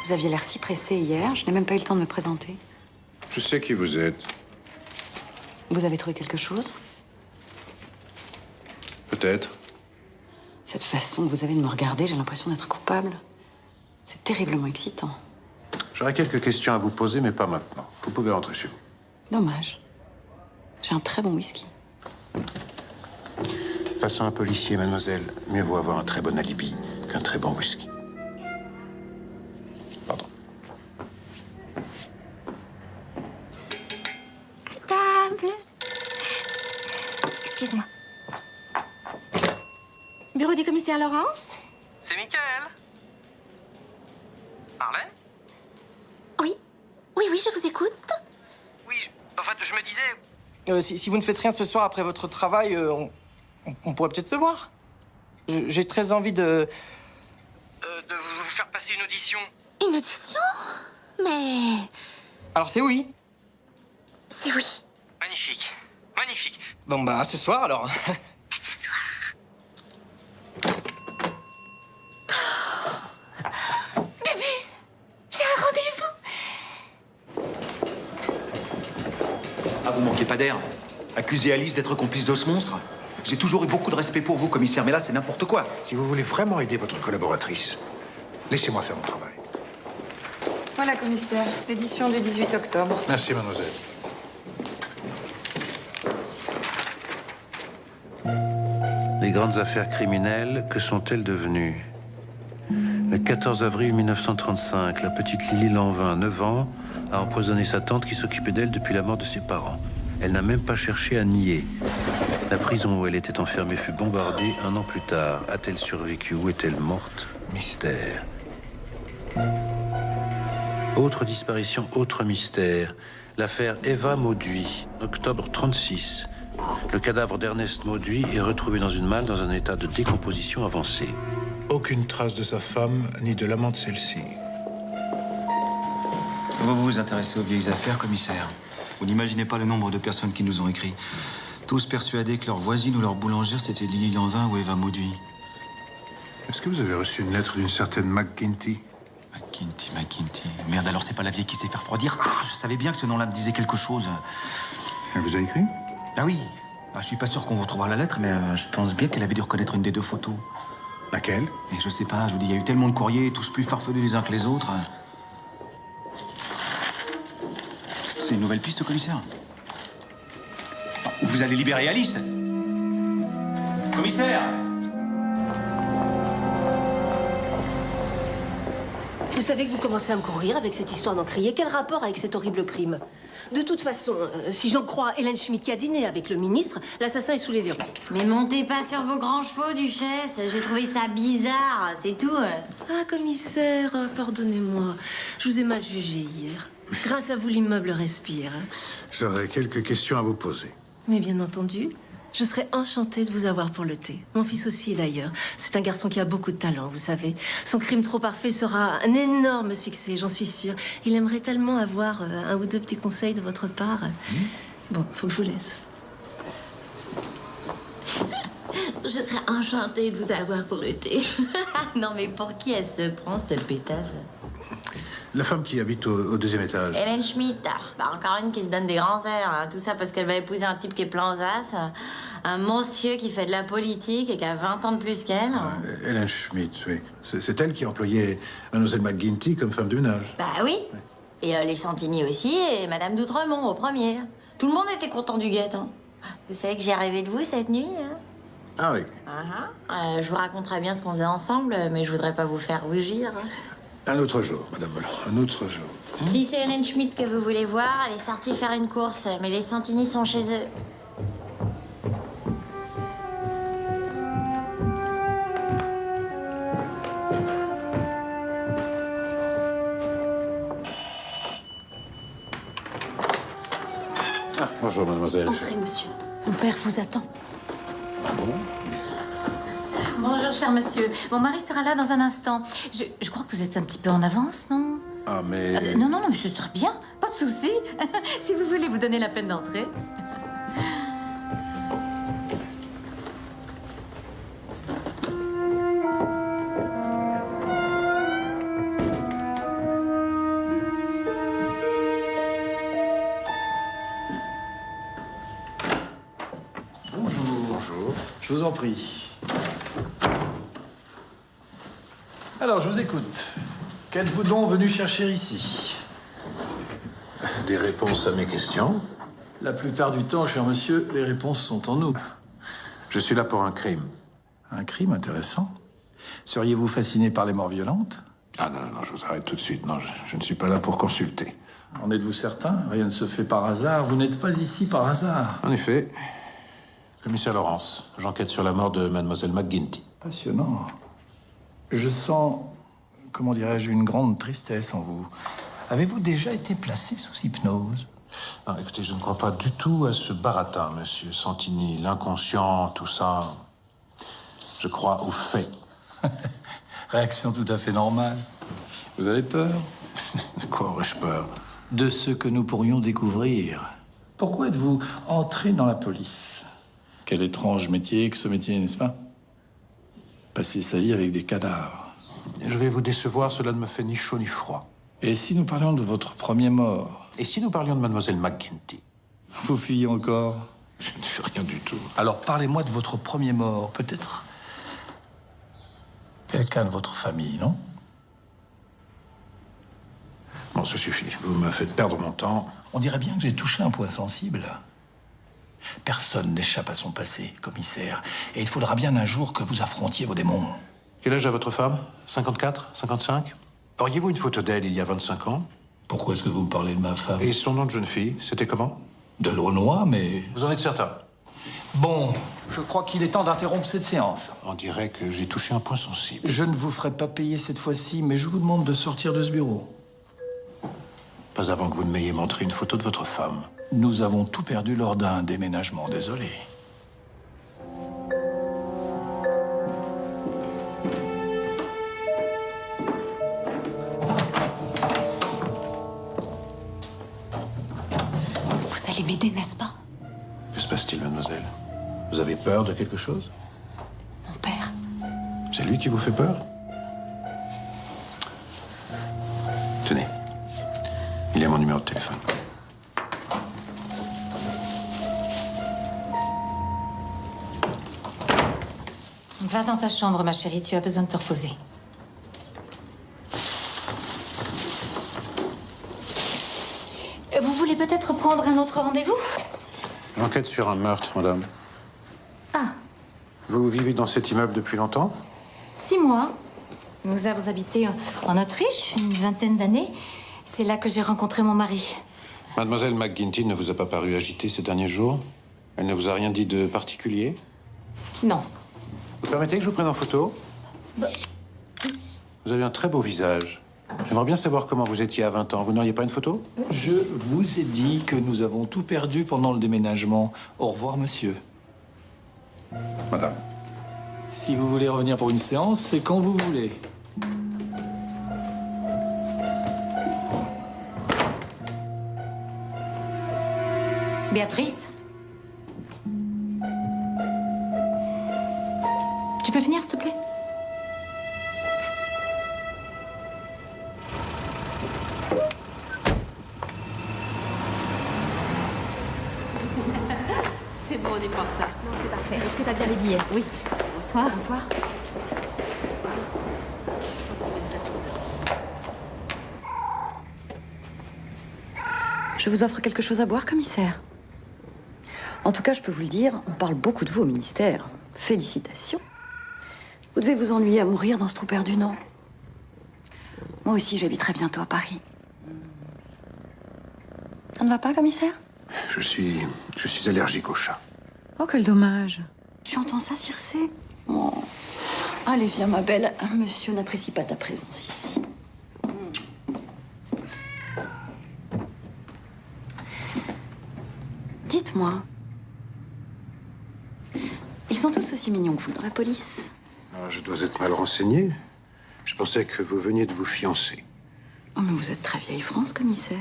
Vous aviez l'air si pressé hier, je n'ai même pas eu le temps de me présenter. Je sais qui vous êtes. Vous avez trouvé quelque chose? Peut-être. Cette façon que vous avez de me regarder, j'ai l'impression d'être coupable. C'est terriblement excitant. J'aurais quelques questions à vous poser, mais pas maintenant. Vous pouvez rentrer chez vous. Dommage. J'ai un très bon whisky. Façon un policier, mademoiselle, mieux vaut avoir un très bon alibi qu'un très bon whisky. Pardon. Table. Excuse-moi. Bureau du commissaire Laurence? C'est Michael. Marlène? Oui. Oui, oui, je vous écoute. Oui, en fait, je me disais... si vous ne faites rien ce soir après votre travail, on pourrait peut-être se voir. J'ai très envie de vous faire passer une audition. Une audition? Mais... Alors c'est oui. C'est oui. Magnifique. Magnifique. Bon bah, ce soir alors. À ce soir. Bébé, j'ai un rendez-vous. Ah, vous manquez pas d'air. Accuser Alice d'être complice de ce monstre? J'ai toujours eu beaucoup de respect pour vous, commissaire, mais là, c'est n'importe quoi. Si vous voulez vraiment aider votre collaboratrice, laissez-moi faire mon travail. Voilà, commissaire. L'édition du 18 octobre. Merci, mademoiselle. Les grandes affaires criminelles, que sont-elles devenues? Le 14 avril 1935, la petite Lily Lanvin, 9 ans, a empoisonné sa tante qui s'occupait d'elle depuis la mort de ses parents. Elle n'a même pas cherché à nier. La prison où elle était enfermée fut bombardée 1 an plus tard. A-t-elle survécu ou est-elle morte? Mystère. Autre disparition, autre mystère. L'affaire Eva Mauduit, octobre 36. Le cadavre d'Ernest Mauduit est retrouvé dans une malle dans un état de décomposition avancée. Aucune trace de sa femme ni de l'amant de celle-ci. Vous vous intéressez aux vieilles affaires, commissaire? Vous n'imaginez pas le nombre de personnes qui nous ont écrit. Tous persuadés que leur voisine ou leur boulangère, c'était Lily Lanvin ou Eva Mauduit. Est-ce que vous avez reçu une lettre d'une certaine McGuinty? McGuinty. Merde, alors c'est pas la vieille qui s'est fait refroidir? Ah, je savais bien que ce nom-là me disait quelque chose. Elle vous a écrit? Ah oui. Ah, je suis pas sûr qu'on vous retrouvera la lettre, mais je pense bien qu'elle avait dû reconnaître une des 2 photos. Laquelle? Et je sais pas, je vous dis, il y a eu tellement de courriers, tous plus farfelus les uns que les autres. C'est une nouvelle piste, commissaire? Vous allez libérer Alice? Commissaire! Vous savez que vous commencez à me courir avec cette histoire d'encrier. Quel rapport avec cet horrible crime? De toute façon, si j'en crois Hélène Schmidt qui a dîné avec le ministre, l'assassin est sous les verrous. Mais montez pas sur vos grands chevaux, Duchesse. J'ai trouvé ça bizarre, c'est tout. Ah, commissaire, pardonnez-moi. Je vous ai mal jugé hier. Grâce à vous, l'immeuble respire. J'aurais quelques questions à vous poser. Mais bien entendu, je serais enchantée de vous avoir pour le thé. Mon fils aussi, d'ailleurs. C'est un garçon qui a beaucoup de talent, vous savez. Son crime trop parfait sera un énorme succès, j'en suis sûre. Il aimerait tellement avoir 1 ou 2 petits conseils de votre part. Bon, faut que je vous laisse. Je serais enchantée de vous avoir pour le thé. Non, mais pour qui elle se prend, cette pétasse? La femme qui habite au 2e étage. Hélène Schmidt. Bah, encore une qui se donne des grands airs. Hein. Tout ça parce qu'elle va épouser un type qui est planzasse. Un monsieur qui fait de la politique et qui a 20 ans de plus qu'elle. Hélène Schmidt, oui. C'est elle qui employait Mademoiselle McGuinty comme femme de ménage. Bah oui. Et les Santini aussi, et Madame d'Outremont au premier. Tout le monde était content du guet. Hein. Vous savez que j'ai rêvé de vous cette nuit hein? Ah oui. Je vous raconterai bien ce qu'on faisait ensemble, mais je voudrais pas vous faire rougir. Un autre jour, Madame Bollard, un autre jour. Si c'est Hélène Schmidt que vous voulez voir, elle est sortie faire une course, mais les Santini sont chez eux. Ah, bonjour, mademoiselle. Entrez, monsieur. Mon père vous attend. Ah bon? Bonjour, cher monsieur. Mon mari sera là dans un instant. Je crois que vous êtes un petit peu en avance, non? Ah, mais... Non, mais ce sera bien. Pas de souci. Si vous voulez vous donner la peine d'entrer. Bonjour. Bonjour. Je vous en prie. Alors, je vous écoute. Qu'êtes-vous donc venu chercher ici? Des réponses à mes questions. La plupart du temps, cher monsieur, les réponses sont en nous. Je suis là pour un crime. Un crime intéressant. Seriez-vous fasciné par les morts violentes? Ah non, je vous arrête tout de suite. Non, je ne suis pas là pour consulter. En êtes-vous certain? Rien ne se fait par hasard. Vous n'êtes pas ici par hasard. En effet. Commissaire Laurence, j'enquête sur la mort de mademoiselle McGuinty. Passionnant. Je sens, comment dirais-je, une grande tristesse en vous. Avez-vous déjà été placé sous hypnose? Non, écoutez, je ne crois pas du tout à ce baratin, monsieur Santini. L'inconscient, tout ça. Je crois aux faits. Réaction tout à fait normale. Vous avez peur? De quoi aurais-je peur? De ce que nous pourrions découvrir. Pourquoi êtes-vous entré dans la police? Quel étrange métier que ce métier, n'est-ce pas? Passer sa vie avec des cadavres. Je vais vous décevoir, cela ne me fait ni chaud ni froid. Et si nous parlions de votre premier mort? Et si nous parlions de mademoiselle McGuinty? Vous fuyez encore? Je ne fais rien du tout. Alors parlez-moi de votre premier mort. Peut-être quelqu'un de votre famille, non? Bon, ça suffit. Vous me faites perdre mon temps. On dirait bien que j'ai touché un point sensible. Personne n'échappe à son passé, commissaire. Et il faudra bien un jour que vous affrontiez vos démons. Quel âge a votre femme? 54? 55? Auriez-vous une photo d'elle il y a 25 ans? Pourquoi est-ce que vous me parlez de ma femme? Et son nom de jeune fille, c'était comment? De Launois, mais... Vous en êtes certain? Bon, je crois qu'il est temps d'interrompre cette séance. On dirait que j'ai touché un point sensible. Je ne vous ferai pas payer cette fois-ci, mais je vous demande de sortir de ce bureau. Pas avant que vous ne m'ayez montré une photo de votre femme. Nous avons tout perdu lors d'un déménagement, désolé. Vous allez m'aider, n'est-ce pas? Que se passe-t-il, mademoiselle? Vous avez peur de quelque chose? Mon père. C'est lui qui vous fait peur? Tenez. Il y a mon numéro de téléphone. Va dans ta chambre, ma chérie. Tu as besoin de te reposer. Vous voulez peut-être prendre un autre rendez-vous? J'enquête sur un meurtre, madame. Ah. Vous vivez dans cet immeuble depuis longtemps? 6 mois. Nous avons habité en Autriche une vingtaine d'années. C'est là que j'ai rencontré mon mari. Mademoiselle McGuinty ne vous a pas paru agitée ces derniers jours? Elle ne vous a rien dit de particulier? Non. Vous permettez que je vous prenne en photo? Vous avez un très beau visage. J'aimerais bien savoir comment vous étiez à 20 ans. Vous n'auriez pas une photo? Je vous ai dit que nous avons tout perdu pendant le déménagement. Au revoir, monsieur. Madame. Si vous voulez revenir pour une séance, c'est quand vous voulez. Béatrice? Tu peux venir, s'il te plaît? C'est bon, on est pas en retard. Non, c'est parfait. Est-ce que t'as bien les billets? Oui. Bonsoir. Bonsoir. Je vous offre quelque chose à boire, commissaire. En tout cas, je peux vous le dire, on parle beaucoup de vous au ministère. Félicitations. Vous devez vous ennuyer à mourir dans ce trou perdu, non? Moi aussi, j'habiterai bientôt à Paris. Ça ne va pas, commissaire? Je suis allergique aux chats. Oh, quel dommage. Tu entends ça, Circé? Oh. Allez, viens, ma belle. Monsieur n'apprécie pas ta présence ici. Dites-moi. Ils sont tous aussi mignons que vous dans la police. Ah, je dois être mal renseigné. Je pensais que vous veniez de vous fiancer. Oh, mais vous êtes très vieille France, commissaire.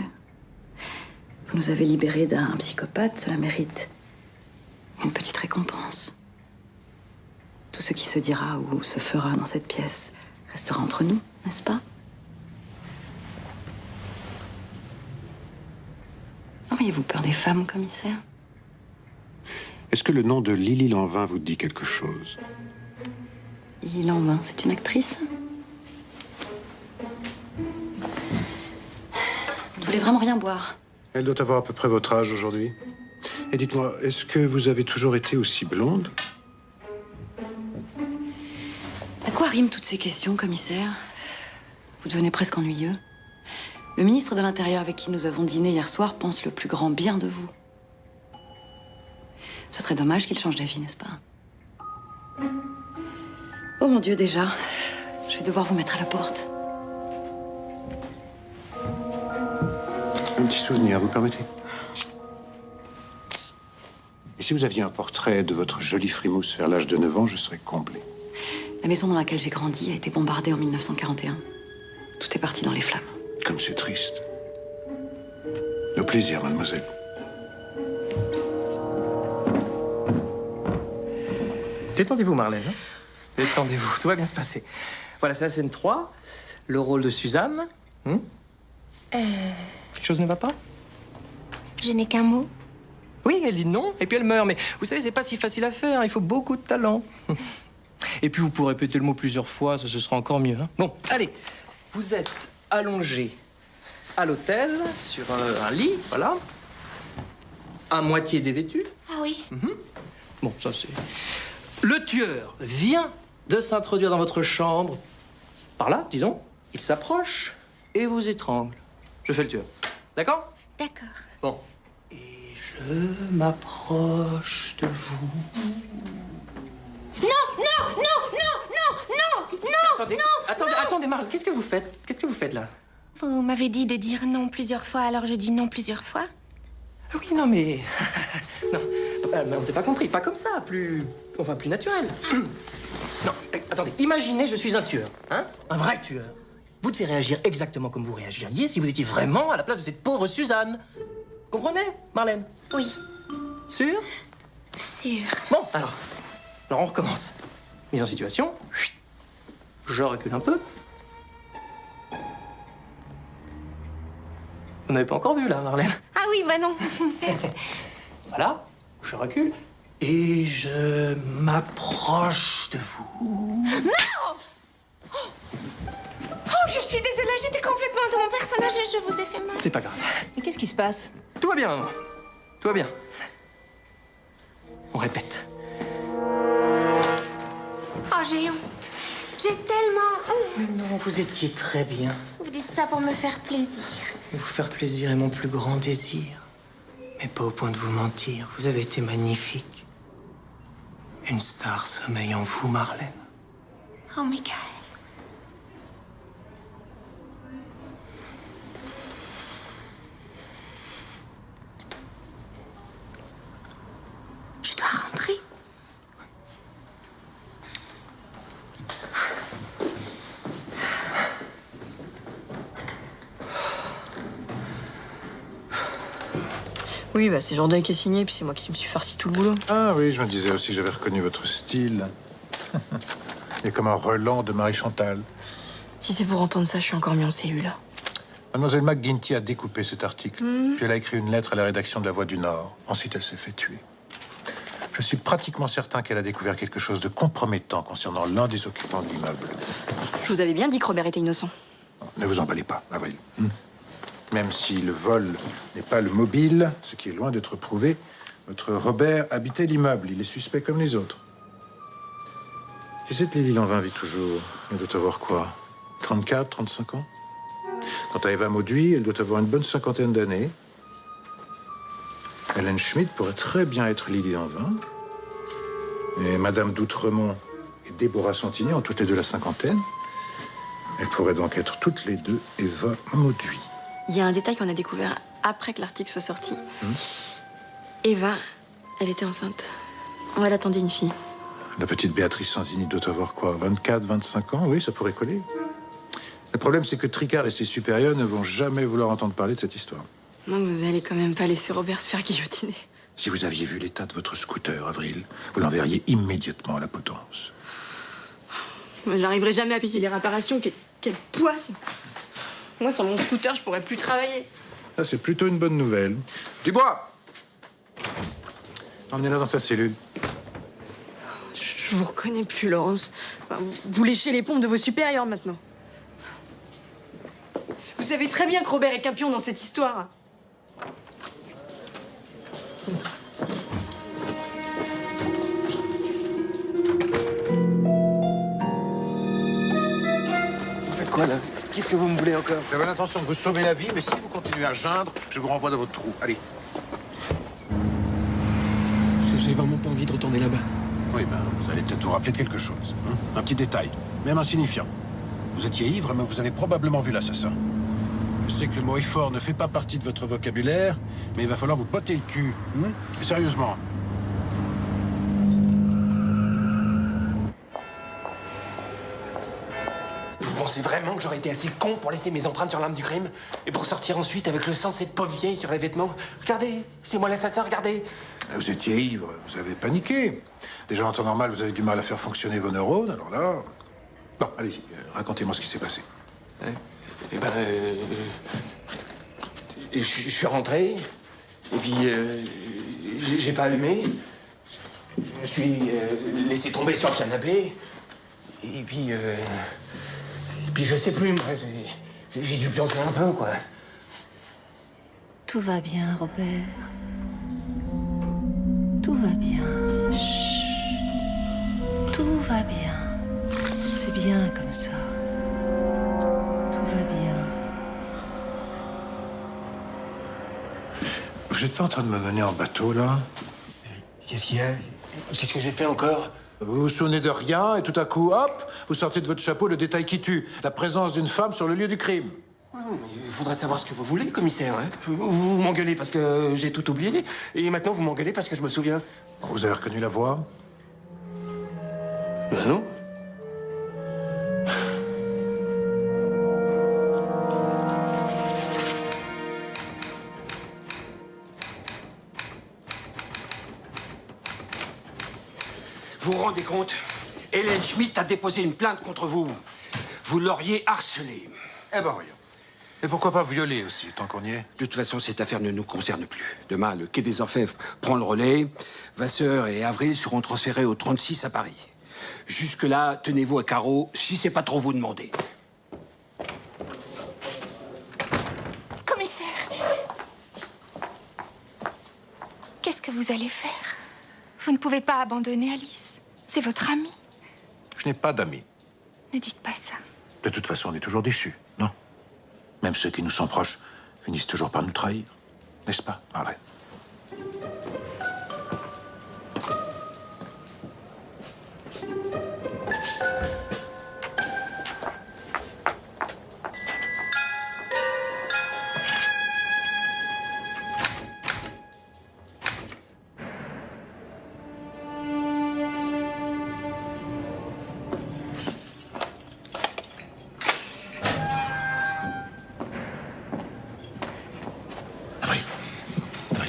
Vous nous avez libérés d'un psychopathe, cela mérite une petite récompense. Tout ce qui se dira ou se fera dans cette pièce restera entre nous, n'est-ce pas? Auriez-vous peur des femmes, commissaire? Est-ce que le nom de Lily Lanvin vous dit quelque chose? Lily Lanvin, c'est une actrice? Vous ne voulez vraiment rien boire? Elle doit avoir à peu près votre âge aujourd'hui. Et dites-moi, est-ce que vous avez toujours été aussi blonde? À quoi riment toutes ces questions, commissaire? Vous devenez presque ennuyeux. Le ministre de l'Intérieur avec qui nous avons dîné hier soir pense le plus grand bien de vous. Ce serait dommage qu'il change d'avis, n'est-ce pas? Oh mon Dieu, déjà. Je vais devoir vous mettre à la porte. Un petit souvenir, vous permettez? Et si vous aviez un portrait de votre jolie frimousse vers l'âge de 9 ans, je serais comblé. La maison dans laquelle j'ai grandi a été bombardée en 1941. Tout est parti dans les flammes. Comme c'est triste. Au plaisir, mademoiselle. Détendez-vous, Marlène. Hein. Détendez-vous, tout va bien se passer. Voilà, c'est la scène 3. Le rôle de Suzanne. Quelque chose ne va pas? Je n'ai qu'un mot. Oui, elle dit non, et puis elle meurt. Mais vous savez, c'est pas si facile à faire. Hein. Il faut beaucoup de talent. Et puis vous pourrez répéter le mot plusieurs fois, ça, ce sera encore mieux. Hein. Bon, allez. Vous êtes allongé à l'hôtel, sur un lit, voilà. À moitié dévêtu. Ah oui. Bon, ça c'est... Le tueur vient de s'introduire dans votre chambre. Par là, disons. Il s'approche et vous étrangle. Je fais le tueur. D'accord? D'accord. Bon. Et je m'approche de vous. Non, non, non, non, non, non, Attendez, Marle, qu'est-ce que vous faites? Qu'est-ce que vous faites là? Vous m'avez dit de dire non plusieurs fois, alors je dis non plusieurs fois. Oui, non, mais... non, on ne s'est pas compris. Pas comme ça, plus naturel. Non, attendez, imaginez, je suis un tueur, hein? Un vrai tueur. Vous devez réagir exactement comme vous réagiriez si vous étiez vraiment à la place de cette pauvre Suzanne. Comprenez, Marlène? Oui. Sûr? Sûr. Bon, alors on recommence. Mise en situation. Je recule un peu. Vous n'avez pas encore vu, là, Marlène? Ah oui, bah non. Voilà, je recule. Et je m'approche de vous. Non! Oh, je suis désolée, j'étais complètement dans mon personnage et je vous ai fait mal. C'est pas grave. Mais qu'est-ce qui se passe? Tout va bien, maman. Tout va bien. On répète. Oh, j'ai honte. J'ai tellement honte. Non, vous étiez très bien. Vous dites ça pour me faire plaisir. Vous faire plaisir est mon plus grand désir. Mais pas au point de vous mentir. Vous avez été magnifique. Une star sommeille en vous, Marlène. Oh, Michael. Je dois rentrer. Oui, bah c'est Jourdain qui a signé, puis c'est moi qui me suis farci tout le boulot. Ah oui, je me disais aussi, j'avais reconnu votre style. Il est comme un relent de Marie-Chantal. Si c'est pour entendre ça, je suis encore mis en cellule. Mademoiselle McGuinty a découpé cet article. Puis elle a écrit une lettre à la rédaction de La Voix du Nord. Ensuite, elle s'est fait tuer. Je suis pratiquement certain qu'elle a découvert quelque chose de compromettant concernant l'un des occupants de l'immeuble. Je vous avais bien dit que Robert était innocent. Ne vous emballez pas, Avril. Même si le vol n'est pas le mobile, ce qui est loin d'être prouvé, votre Robert habitait l'immeuble. Il est suspect comme les autres. Si cette Lily Lanvin vit toujours, elle doit avoir quoi? 34, 35 ans? Quant à Eva Mauduit, elle doit avoir une bonne cinquantaine d'années. Hélène Schmidt pourrait très bien être Lily Lanvin. Et Madame d'Outremont et Déborah Santini ont toutes les deux la cinquantaine. Elles pourraient donc être toutes les deux Eva Mauduit. Il y a un détail qu'on a découvert après que l'article soit sorti. Eva, elle était enceinte. Elle attendait une fille. La petite Béatrice Santini doit avoir quoi? 24, 25 ans? Oui, ça pourrait coller. Le problème, c'est que Tricard et ses supérieurs ne vont jamais vouloir entendre parler de cette histoire. Non, vous allez quand même pas laisser Robert se faire guillotiner. Si vous aviez vu l'état de votre scooter, Avril, vous l'enverriez immédiatement à la potence. J'arriverai jamais à payer les réparations. Quelle poisse! Moi, sans mon scooter, je pourrais plus travailler. Ça, c'est plutôt une bonne nouvelle. Dubois! Emmenez-la dans sa cellule. Je vous reconnais plus, Laurence. Enfin, vous léchez les pompes de vos supérieurs, maintenant. Vous savez très bien que Robert est qu'un pion dans cette histoire. quoi, là? Qu'est-ce que vous me voulez encore? J'avais l'intention de vous sauver la vie, mais si vous continuez à geindre, je vous renvoie dans votre trou. Allez. J'ai vraiment pas envie de retourner là-bas. Oui, ben, vous allez peut-être vous rappeler de quelque chose. Hein? Un petit détail, même insignifiant. Vous étiez ivre, mais vous avez probablement vu l'assassin. Je sais que le mot effort ne fait pas partie de votre vocabulaire, mais il va falloir vous botter le cul. Hein? Et sérieusement. Vous pensez vraiment que j'aurais été assez con pour laisser mes empreintes sur l'arme du crime? Et pour sortir ensuite avec le sang de cette pauvre vieille sur les vêtements? Regardez, c'est moi l'assassin, regardez! Vous étiez ivre, vous avez paniqué. Déjà, en temps normal, vous avez du mal à faire fonctionner vos neurones, alors là... Bon, allez-y, racontez-moi ce qui s'est passé. Eh ben... je suis rentré, et puis j'ai pas allumé. Je me suis laissé tomber sur le canapé, et puis je sais plus, moi, j'ai dû pioncer un peu, quoi. Tout va bien, Robert. Tout va bien. Chut. Tout va bien. C'est bien comme ça. Tout va bien. Vous n'êtes pas en train de me mener en bateau, là? Qu'est-ce qu'il y a? Qu'est-ce que j'ai fait encore? Vous vous souvenez de rien, et tout à coup, hop, vous sortez de votre chapeau le détail qui tue. La présence d'une femme sur le lieu du crime. Il faudrait savoir ce que vous voulez, commissaire. Hein? Vous m'engueulez parce que j'ai tout oublié, et maintenant vous m'engueulez parce que je me souviens. Vous avez reconnu la voix? Ben non. Vous vous rendez compte? Hélène Schmidt a déposé une plainte contre vous. Vous l'auriez harcelée. Eh ben voyons. Et pourquoi pas violer aussi, tant qu'on y est? De toute façon, cette affaire ne nous concerne plus. Demain, le Quai des Orfèvres prend le relais. Vasseur et Avril seront transférés au 36 à Paris. Jusque-là, tenez-vous à carreau, si c'est pas trop vous demander. Commissaire, qu'est-ce que vous allez faire? Vous ne pouvez pas abandonner Alice. C'est votre amie. Je n'ai pas d'amis. Ne dites pas ça. De toute façon, on est toujours déçus, non? Même ceux qui nous sont proches finissent toujours par nous trahir. N'est-ce pas, Marlène?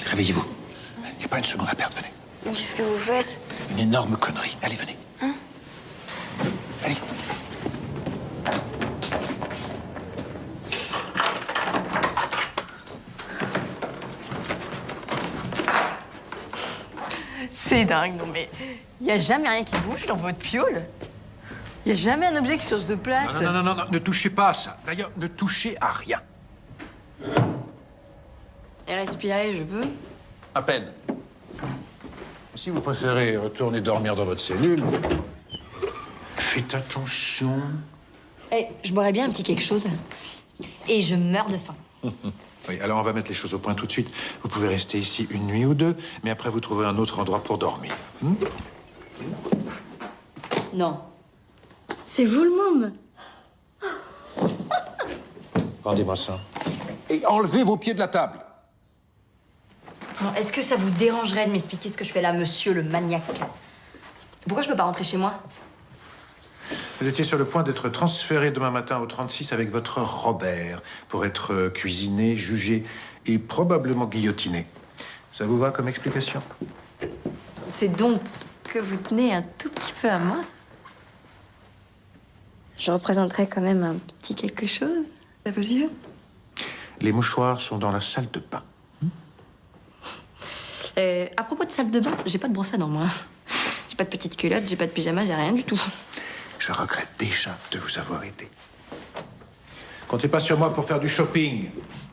Réveillez-vous. Il n'y a pas une seconde à perdre, venez. Qu'est-ce que vous faites? Une énorme connerie. Allez, venez. Hein? Allez. C'est dingue, non mais... Il n'y a jamais rien qui bouge dans votre piole. Il n'y a jamais un objet qui change de place. Non, ne touchez pas à ça. D'ailleurs, ne touchez à rien. Et respirer, je peux? À peine. Si vous préférez retourner dormir dans votre cellule, faites attention. Eh, je boirais bien un petit quelque chose. Et je meurs de faim. Oui, alors on va mettre les choses au point tout de suite. Vous pouvez rester ici une nuit ou deux, mais après vous trouverez un autre endroit pour dormir. Non. C'est vous le môme. Rendez-moi ça. Et enlevez vos pieds de la table. Bon, est-ce que ça vous dérangerait de m'expliquer ce que je fais là, monsieur le maniaque? Pourquoi je peux pas rentrer chez moi? Vous étiez sur le point d'être transféré demain matin au 36 avec votre Robert pour être cuisiné, jugé et probablement guillotiné. Ça vous va comme explication? C'est donc que vous tenez un tout petit peu à moi? Je représenterais quand même un petit quelque chose à vos yeux? Les mouchoirs sont dans la salle de bain. À propos de salle de bain, j'ai pas de brosse à dents, moi. J'ai pas de petite culotte, j'ai pas de pyjama, j'ai rien du tout. Je regrette déjà de vous avoir aidé. Comptez pas sur moi pour faire du shopping.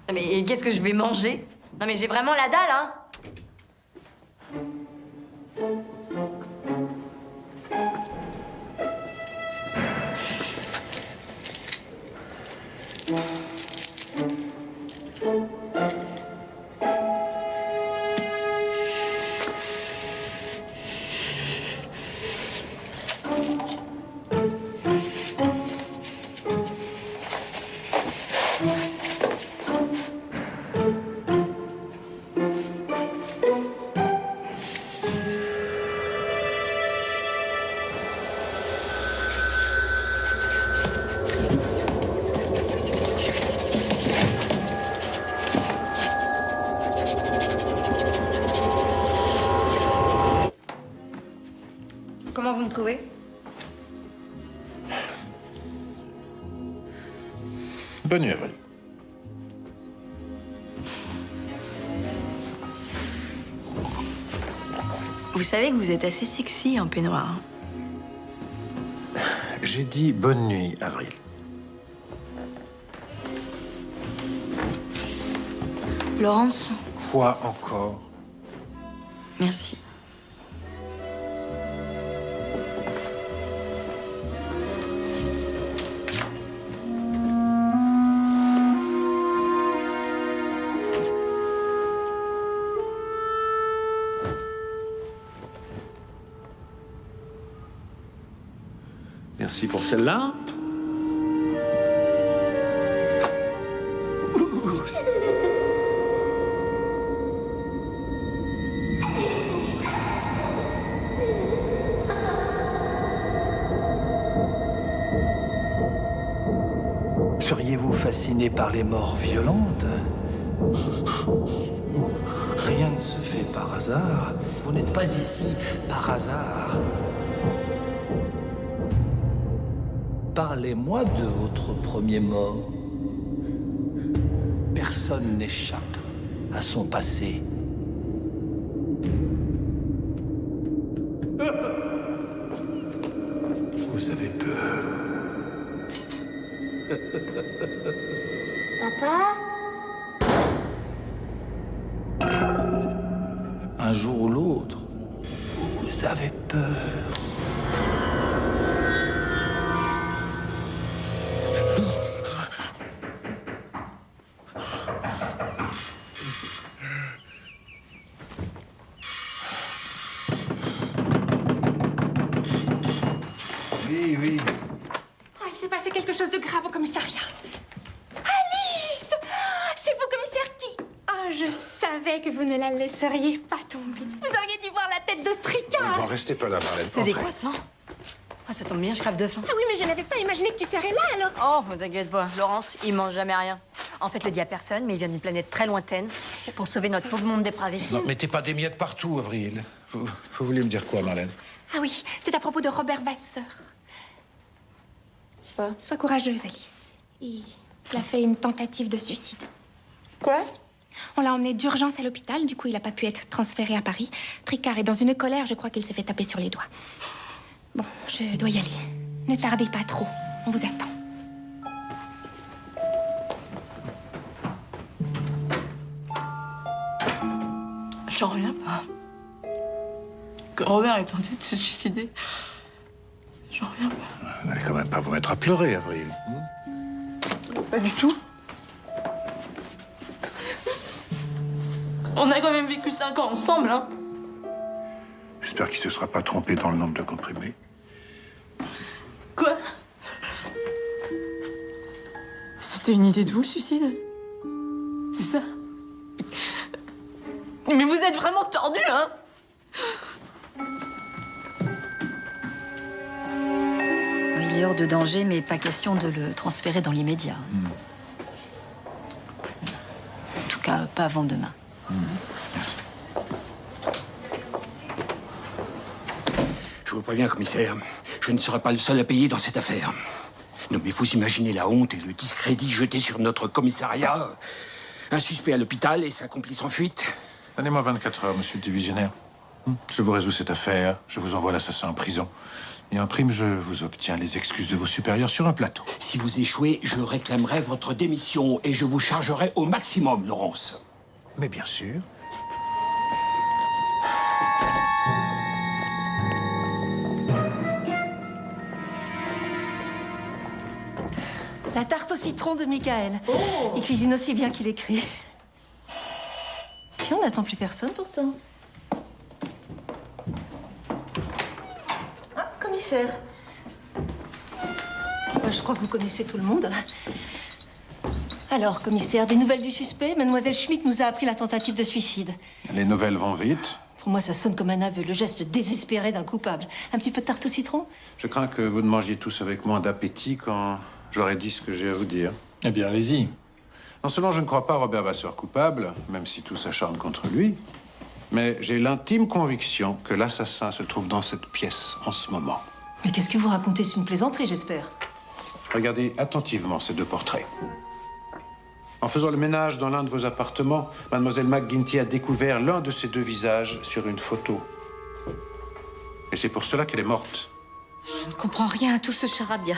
Non, mais qu'est-ce que je vais manger? Non mais j'ai vraiment la dalle, hein. Comment vous me trouvez? Bonne nuit, Avril. Vous savez que vous êtes assez sexy en peignoir. J'ai dit bonne nuit, Avril. Laurence, Quoi encore? merci. Merci pour celle-là. Seriez-vous fasciné par les morts violentes? Rien ne se fait par hasard. Vous n'êtes pas ici par hasard. Parlez-moi de votre premier mort. Personne n'échappe à son passé. Vous avez peur. Papa? Un jour ou l'autre, Vous avez peur. Oui, oui. Oh, il s'est passé quelque chose de grave au commissariat. Alice! C'est vous, commissaire, qui... Oh, je savais que vous ne la laisseriez pas tomber. Vous auriez dû voir la tête de Tricard. Bon, restez pas là, Marlène. C'est des Entrez. croissants. Ah, ça tombe bien, je crève de faim. Ah oui, mais je n'avais pas imaginé que tu serais là, alors. Oh, t'inquiète pas, Laurence, il mange jamais rien. En fait, le dit à personne, mais il vient d'une planète très lointaine pour sauver notre pauvre monde dépravé. Non, mettez pas des miettes partout, Avril. Vous vouliez me dire quoi, Marlène? Ah oui, c'est à propos de Robert Vasseur. Sois courageuse, Alice. Il a fait une tentative de suicide. Quoi? On l'a emmené d'urgence à l'hôpital, du coup il n'a pas pu être transféré à Paris. Tricard est dans une colère, je crois qu'il s'est fait taper sur les doigts. Bon, je dois y aller. Ne tardez pas trop, on vous attend. J'en reviens pas. Que Robert ait tenté de se suicider. J'en reviens pas. Vous n'allez quand même pas vous mettre à pleurer, Avril. Pas du tout. On a quand même vécu 5 ans ensemble, hein. J'espère qu'il ne se sera pas trompé dans le nombre de comprimés. Quoi? C'était une idée de vous, le suicide? C'est ça? Mais vous êtes vraiment tordu, hein? Il est hors de danger, mais pas question de le transférer dans l'immédiat. En tout cas, pas avant demain. Merci. Je vous préviens, commissaire, je ne serai pas le seul à payer dans cette affaire. Non, mais vous imaginez la honte et le discrédit jetés sur notre commissariat. Un suspect à l'hôpital et sa complice en fuite. Donnez-moi 24 heures, monsieur le divisionnaire. Je vous résous cette affaire, je vous envoie l'assassin en prison. Et en prime, je vous obtiens les excuses de vos supérieurs sur un plateau. Si vous échouez, je réclamerai votre démission et je vous chargerai au maximum, Laurence. Mais bien sûr. La tarte au citron de Michael. Il cuisine aussi bien qu'il écrit. Tiens, on n'attend plus personne pourtant. Ah, commissaire. Je crois que vous connaissez tout le monde. Alors, commissaire, des nouvelles du suspect? Mademoiselle Schmitt nous a appris la tentative de suicide. Les nouvelles vont vite. Pour moi, ça sonne comme un aveu, le geste désespéré d'un coupable. Un petit peu de tarte au citron? Je crains que vous ne mangiez tous avec moins d'appétit quand j'aurais dit ce que j'ai à vous dire. Eh bien, allez-y. Non seulement je ne crois pas Robert Vasseur coupable, même si tout s'acharne contre lui, mais j'ai l'intime conviction que l'assassin se trouve dans cette pièce en ce moment. Mais qu'est-ce que vous racontez? C'est une plaisanterie, j'espère. Regardez attentivement ces deux portraits. En faisant le ménage dans l'un de vos appartements, mademoiselle McGuinty a découvert l'un de ces deux visages sur une photo. Et c'est pour cela qu'elle est morte. Je ne comprends rien à tout ce charabia.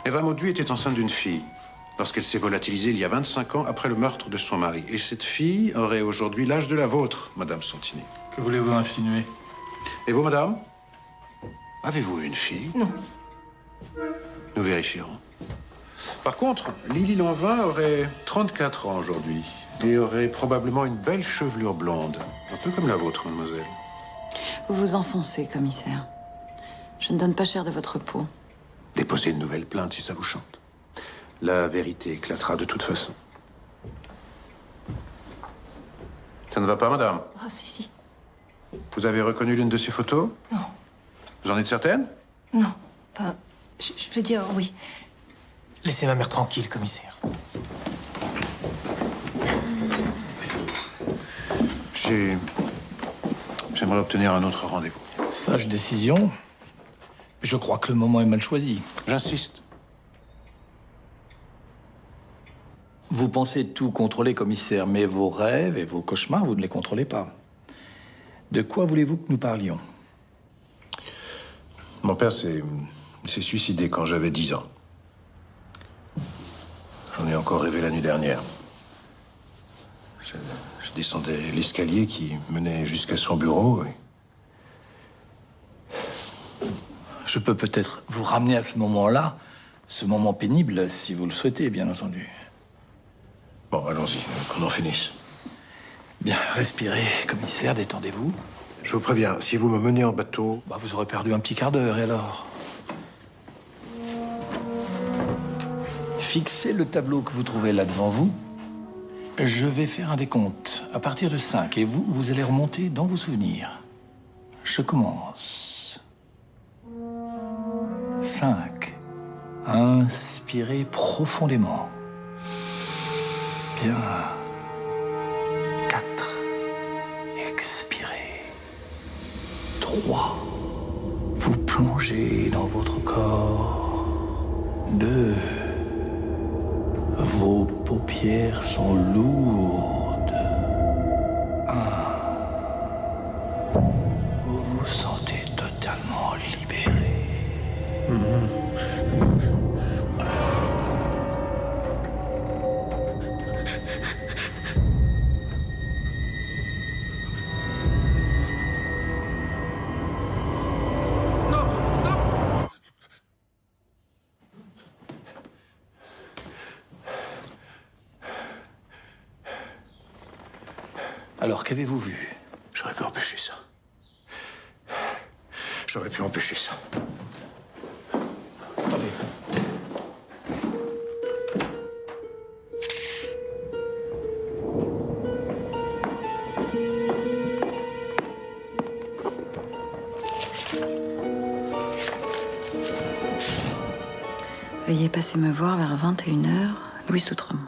Eva Mauduit était enceinte d'une fille lorsqu'elle s'est volatilisée il y a 25 ans après le meurtre de son mari. Et cette fille aurait aujourd'hui l'âge de la vôtre, madame Santini. Que voulez-vous insinuer? Et vous, madame? Avez-vous une fille? Non. Nous vérifierons. Par contre, Lily Lanvin aurait 34 ans aujourd'hui et aurait probablement une belle chevelure blonde, un peu comme la vôtre, mademoiselle. Vous vous enfoncez, commissaire. Je ne donne pas cher de votre peau. Déposez une nouvelle plainte si ça vous chante. La vérité éclatera de toute façon. Ça ne va pas, madame? Ah, si. Vous avez reconnu l'une de ces photos? Non. Vous en êtes certaine? Non. Enfin, je veux dire, oui. Laissez ma mère tranquille, commissaire. J'aimerais obtenir un autre rendez-vous. Sage décision. Je crois que le moment est mal choisi. J'insiste. Vous pensez tout contrôler, commissaire, mais vos rêves et vos cauchemars, vous ne les contrôlez pas. De quoi voulez-vous que nous parlions? Mon père s'est suicidé quand j'avais 10 ans. J'en ai encore rêvé la nuit dernière. Je descendais l'escalier qui menait jusqu'à son bureau. Je peux peut-être vous ramener à ce moment-là, ce moment pénible, si vous le souhaitez, bien entendu. Bon, allons-y, qu'on en finisse. Bien, respirez, commissaire, détendez-vous. Je vous préviens, si vous me menez en bateau... Vous aurez perdu un petit quart d'heure, et alors? Fixez le tableau que vous trouvez là devant vous. Je vais faire un décompte à partir de 5, et vous allez remonter dans vos souvenirs. Je commence. 5. Inspirez profondément. Bien. 4. Expirez. 3. Vous plongez dans votre corps. 2. Vos paupières sont lourdes. 1. Vous vous sentez totalement libéré. Alors, qu'avez-vous vu? J'aurais pu empêcher ça. J'aurais pu empêcher ça. Attendez. Veuillez passer me voir vers 21h, Louis Outremont.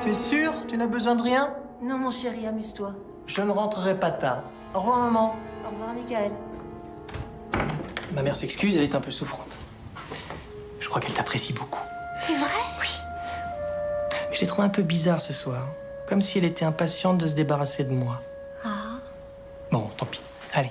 Tu es sûr? Tu n'as besoin de rien? Non, mon chéri, amuse-toi. Je ne rentrerai pas tard. Au revoir, maman. Au revoir, Michael. Ma mère s'excuse, elle est un peu souffrante. Je crois qu'elle t'apprécie beaucoup. C'est vrai? Oui. Mais je l'ai trouvée un peu bizarre ce soir. Comme si elle était impatiente de se débarrasser de moi. Ah. Bon, tant pis. Allez.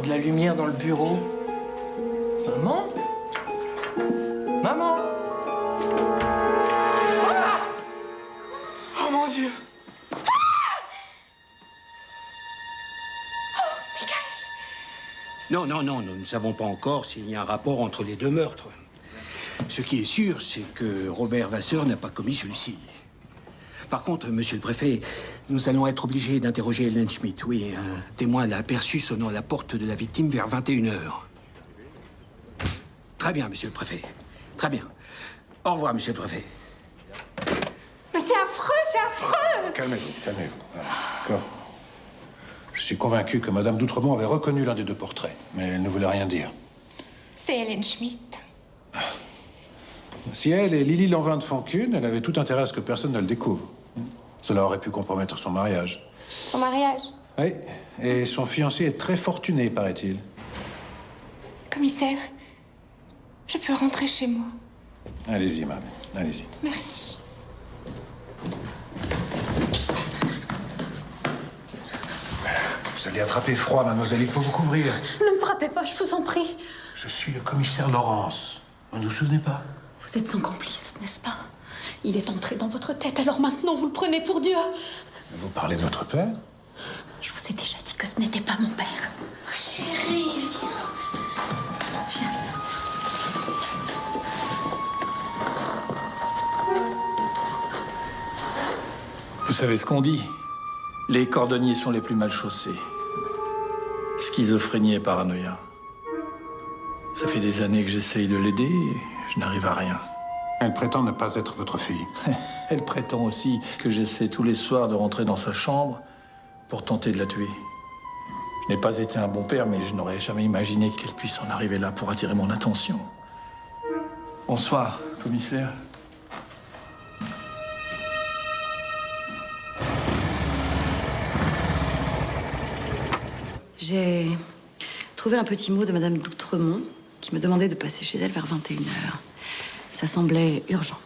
encore de la lumière dans le bureau. Maman? Maman? Ah! Oh mon Dieu! Non, nous ne savons pas encore s'il y a un rapport entre les deux meurtres. Ce qui est sûr, c'est que Robert Vasseur n'a pas commis celui-ci. Par contre, monsieur le préfet, nous allons être obligés d'interroger Hélène Schmidt. Oui, un témoin l'a aperçu sonnant à la porte de la victime vers 21h. Très bien, monsieur le préfet. Très bien. Au revoir, monsieur le préfet. Mais c'est affreux, c'est affreux! Calmez-vous. Voilà, d'accord. Je suis convaincu que Madame d'Outremont avait reconnu l'un des deux portraits, mais elle ne voulait rien dire. C'est Hélène Schmidt. Si elle est Lily Lanvin de Foncune, elle avait tout intérêt à ce que personne ne le découvre. Cela aurait pu compromettre son mariage. Son mariage? Oui, et son fiancé est très fortuné, paraît-il. Commissaire, je peux rentrer chez moi. Allez-y, madame, allez-y. Merci. Vous allez attraper froid, mademoiselle, il faut vous couvrir. Ne me frappez pas, je vous en prie. Je suis le commissaire Laurence. Vous ne vous souvenez pas? Vous êtes son complice, n'est-ce pas? Il est entré dans votre tête, alors maintenant vous le prenez pour Dieu. Vous parlez de votre père? Je vous ai déjà dit que ce n'était pas mon père. Oh, chérie, viens. Viens. Vous savez ce qu'on dit? Les cordonniers sont les plus mal chaussés. Schizophrénie et paranoïa. Ça fait des années que j'essaye de l'aider et je n'arrive à rien. Elle prétend ne pas être votre fille. Elle prétend aussi que j'essaie tous les soirs de rentrer dans sa chambre pour tenter de la tuer. Je n'ai pas été un bon père, mais je n'aurais jamais imaginé qu'elle puisse en arriver là pour attirer mon attention. Bonsoir, commissaire. J'ai trouvé un petit mot de Madame d'Outremont qui me demandait de passer chez elle vers 21h. Ça semblait urgent.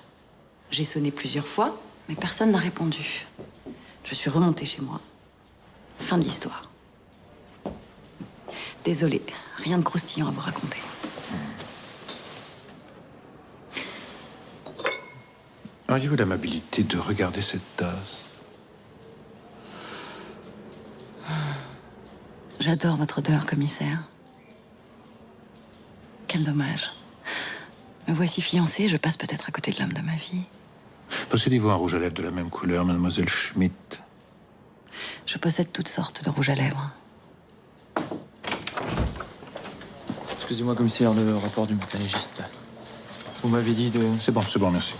J'ai sonné plusieurs fois, mais personne n'a répondu. Je suis remontée chez moi. Fin de l'histoire. Désolée, rien de croustillant à vous raconter. Auriez-vous l'amabilité de regarder cette tasse? J'adore votre odeur, commissaire. Quel dommage. Me voici fiancée, je passe peut-être à côté de l'homme de ma vie. Possédez-vous un rouge à lèvres de la même couleur, mademoiselle Schmidt? Je possède toutes sortes de rouges à lèvres. Excusez-moi, commissaire, le rapport du médecin légiste. Vous m'avez dit de... C'est bon, merci.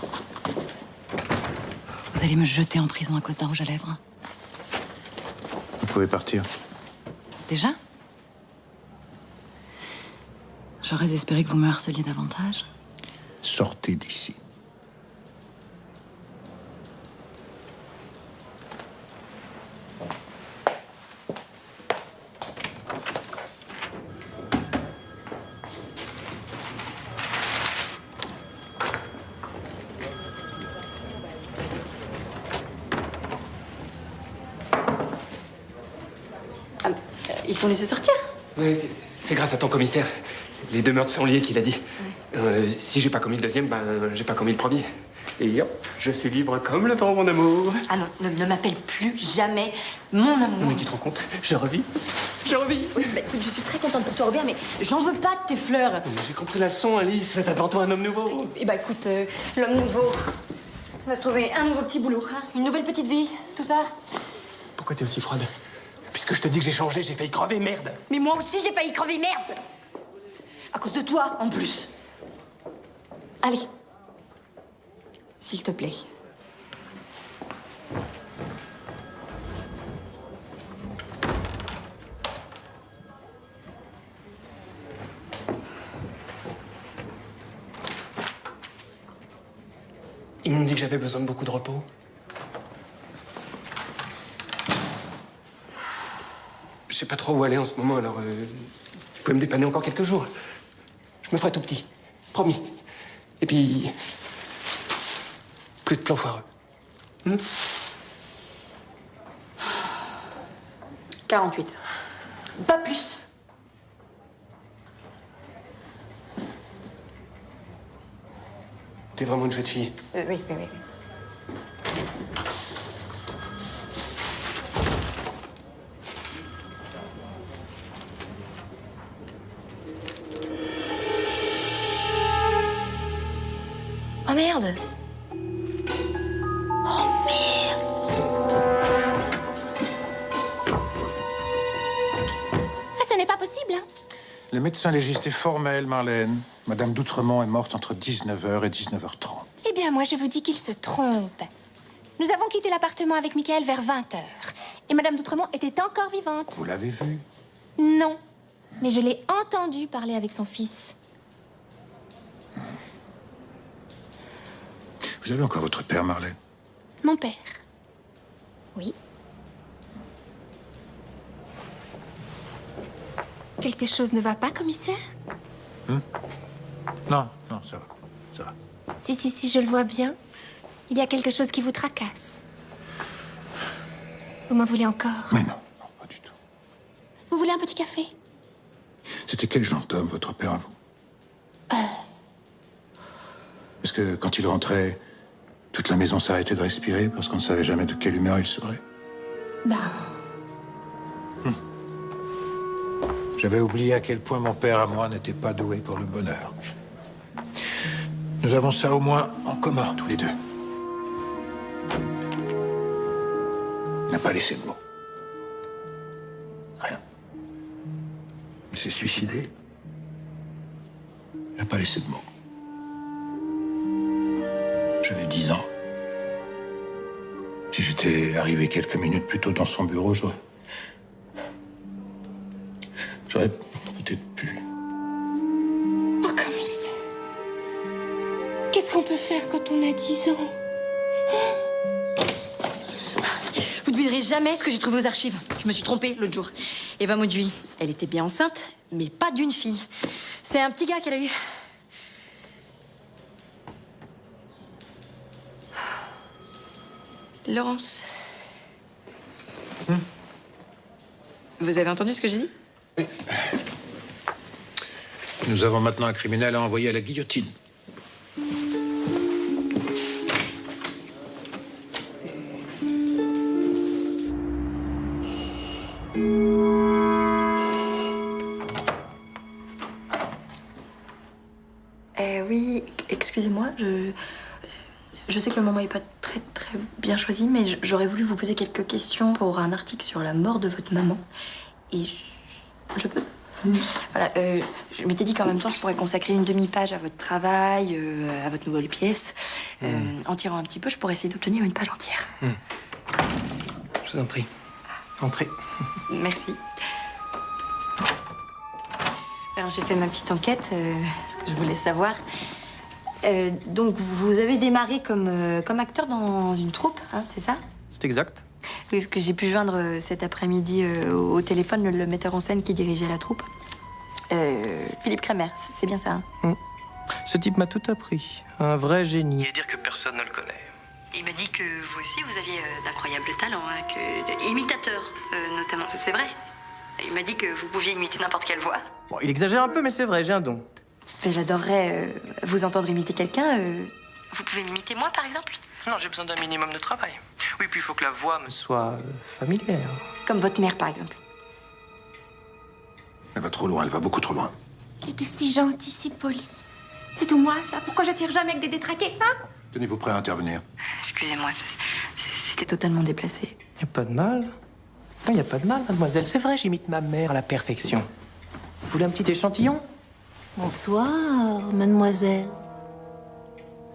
Vous allez me jeter en prison à cause d'un rouge à lèvres? Vous pouvez partir. Déjà? J'aurais espéré que vous me harceliez davantage. Sortez d'ici. Ils t'ont laissé sortir? Ouais, c'est grâce à ton commissaire. Les deux meurtres sont liés, qu'il a dit. Si j'ai pas commis le deuxième, j'ai pas commis le premier. Et hop, je suis libre comme le vent, mon amour. Ah non, ne m'appelle plus jamais mon amour. Mais tu te rends compte? Je revis. Oui, bah, écoute, je suis très contente pour toi, Robert, mais j'en veux pas de tes fleurs. Mais j'ai compris la leçon, Alice. T'as devant toi un homme nouveau. Eh bah écoute, l'homme nouveau, on va se trouver un nouveau petit boulot, hein, une nouvelle petite vie, tout ça. Pourquoi t'es aussi froide? Puisque je te dis que j'ai changé, j'ai failli crever, merde. Mais moi aussi, j'ai failli crever, merde. À cause de toi, en plus. Allez. S'il te plaît. Ils m'ont dit que j'avais besoin de beaucoup de repos. Je sais pas trop où aller en ce moment, alors tu peux me dépanner encore quelques jours. Je me ferai tout petit, promis. Et puis, plus de plans foireux. 48 heures. Pas plus. T'es vraiment une chouette fille. Oui. Oh merde! Oh merde! Ah, ce n'est pas possible, hein? Le médecin légiste est formel, Marlène. Madame d'Outremont est morte entre 19h et 19h30. Eh bien, moi, je vous dis qu'il se trompe. Nous avons quitté l'appartement avec Michael vers 20h. Et Madame d'Outremont était encore vivante. Vous l'avez vue? Non. Mais je l'ai entendu parler avec son fils. Vous avez encore votre père, Marlène? Mon père. Oui. Quelque chose ne va pas, commissaire? Non, ça va. Ça va. Si, je le vois bien. Il y a quelque chose qui vous tracasse. Vous m'en voulez encore? Mais non, pas du tout. Vous voulez un petit café? C'était quel genre d'homme, votre père, à vous? Est-ce que quand il rentrait, toute la maison s'arrêtait de respirer parce qu'on ne savait jamais de quelle humeur il serait? J'avais oublié à quel point mon père à moi n'était pas doué pour le bonheur. Nous avons ça au moins en commun, tous les deux. Il n'a pas laissé de mots. Rien. Il s'est suicidé. Il n'a pas laissé de mots. J'avais 10 ans. Si j'étais arrivé quelques minutes plus tôt dans son bureau, j'aurais peut-être pu. Oh, commissaire. Qu'est-ce qu'on peut faire quand on a 10 ans? Vous ne devinerez jamais ce que j'ai trouvé aux archives. Je me suis trompée l'autre jour. Eva Mauduit, elle était bien enceinte, mais pas d'une fille. C'est un petit gars qu'elle a eu. Laurence. Vous avez entendu ce que j'ai dit? Oui. Nous avons maintenant un criminel à envoyer à la guillotine. Oui, excusez-moi, je sais que le moment n'est pas très bien choisi, mais j'aurais voulu vous poser quelques questions pour un article sur la mort de votre maman. Et je peux? Voilà, je m'étais dit qu'en même temps, je pourrais consacrer une demi-page à votre travail, à votre nouvelle pièce. En tirant un petit peu, je pourrais essayer d'obtenir une page entière. Je vous en prie. Entrez. Merci. Alors, j'ai fait ma petite enquête, ce que je voulais savoir. Donc, vous avez démarré comme acteur dans une troupe, hein, c'est ça? C'est exact. Oui, parce que j'ai pu joindre cet après-midi au téléphone le metteur en scène qui dirigeait la troupe. Philippe Kremer, c'est bien ça, hein? Ce type m'a tout appris. Un vrai génie. Et dire que personne ne le connaît. Il m'a dit que vous aussi, vous aviez d'incroyables talents, hein, imitateur, notamment, c'est vrai. Il m'a dit que vous pouviez imiter n'importe quelle voix. Bon, il exagère un peu, mais c'est vrai, j'ai un don. J'adorerais vous entendre imiter quelqu'un. Vous pouvez m'imiter moi, par exemple? Non, j'ai besoin d'un minimum de travail. Oui, puis il faut que la voix me soit familière. Comme votre mère, par exemple. Elle va trop loin, elle va beaucoup trop loin. Tu es si gentil, si poli. C'est tout moi, ça. Pourquoi j'attire jamais avec des détraqués, hein? Tenez-vous prêt à intervenir. Excusez-moi, c'était totalement déplacé. Y a pas de mal. Non, y a pas de mal, mademoiselle. C'est vrai, j'imite ma mère à la perfection. Vous voulez un petit échantillon? Bonsoir, mademoiselle.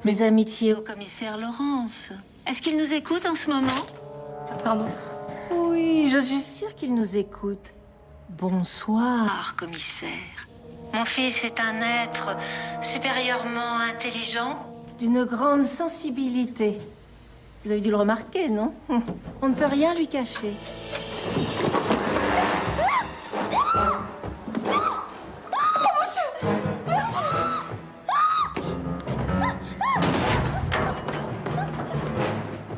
Mes amitiés au commissaire Laurence. Est-ce qu'il nous écoute en ce moment? Pardon? Oui, je suis sûre qu'il nous écoute. Bonsoir, commissaire. Mon fils est un être supérieurement intelligent, d'une grande sensibilité. Vous avez dû le remarquer, non? On ne peut rien lui cacher.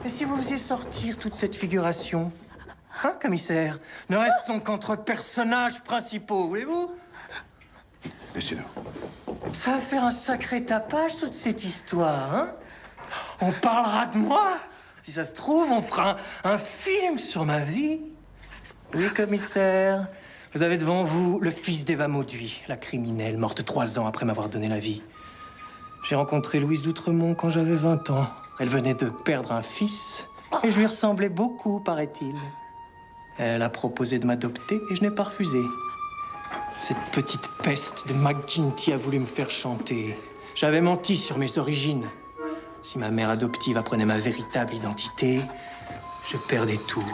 Et si vous faisiez sortir toute cette figuration? Hein, commissaire? Ne restons qu'entre personnages principaux, voulez-vous? Laissez-nous. Ça va faire un sacré tapage, toute cette histoire, hein? On parlera de moi. Si ça se trouve, on fera un film sur ma vie. Oui, commissaire. Vous avez devant vous le fils d'Eva Mauduit, la criminelle, morte 3 ans après m'avoir donné la vie. J'ai rencontré Louise d'Outremont quand j'avais 20 ans. Elle venait de perdre un fils et je lui ressemblais beaucoup, paraît-il. Elle a proposé de m'adopter et je n'ai pas refusé. Cette petite peste de McGuinty a voulu me faire chanter. J'avais menti sur mes origines. Si ma mère adoptive apprenait ma véritable identité, je perdais tout.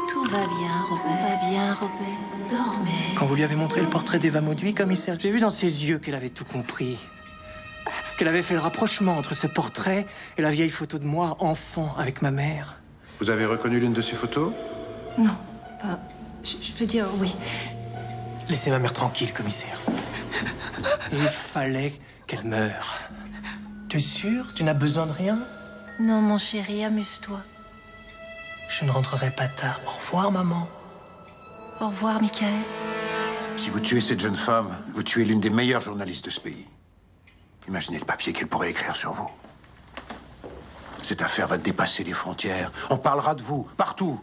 Tout va bien, Robert. Tout va bien, Robert. Dormez. Quand vous lui avez montré le portrait d'Eva Mauduit, commissaire, j'ai vu dans ses yeux qu'elle avait tout compris. Qu'elle avait fait le rapprochement entre ce portrait et la vieille photo de moi, enfant, avec ma mère. Vous avez reconnu l'une de ces photos? Non, pas... Je veux dire, oui. Laissez ma mère tranquille, commissaire. Il fallait qu'elle meure. T'es sûr? Tu n'as besoin de rien? Non, mon chéri, amuse-toi. Je ne rentrerai pas tard. Au revoir, maman. Au revoir, Michael. Si vous tuez cette jeune femme, vous tuez l'une des meilleures journalistes de ce pays. Imaginez le papier qu'elle pourrait écrire sur vous. Cette affaire va dépasser les frontières. On parlera de vous, partout.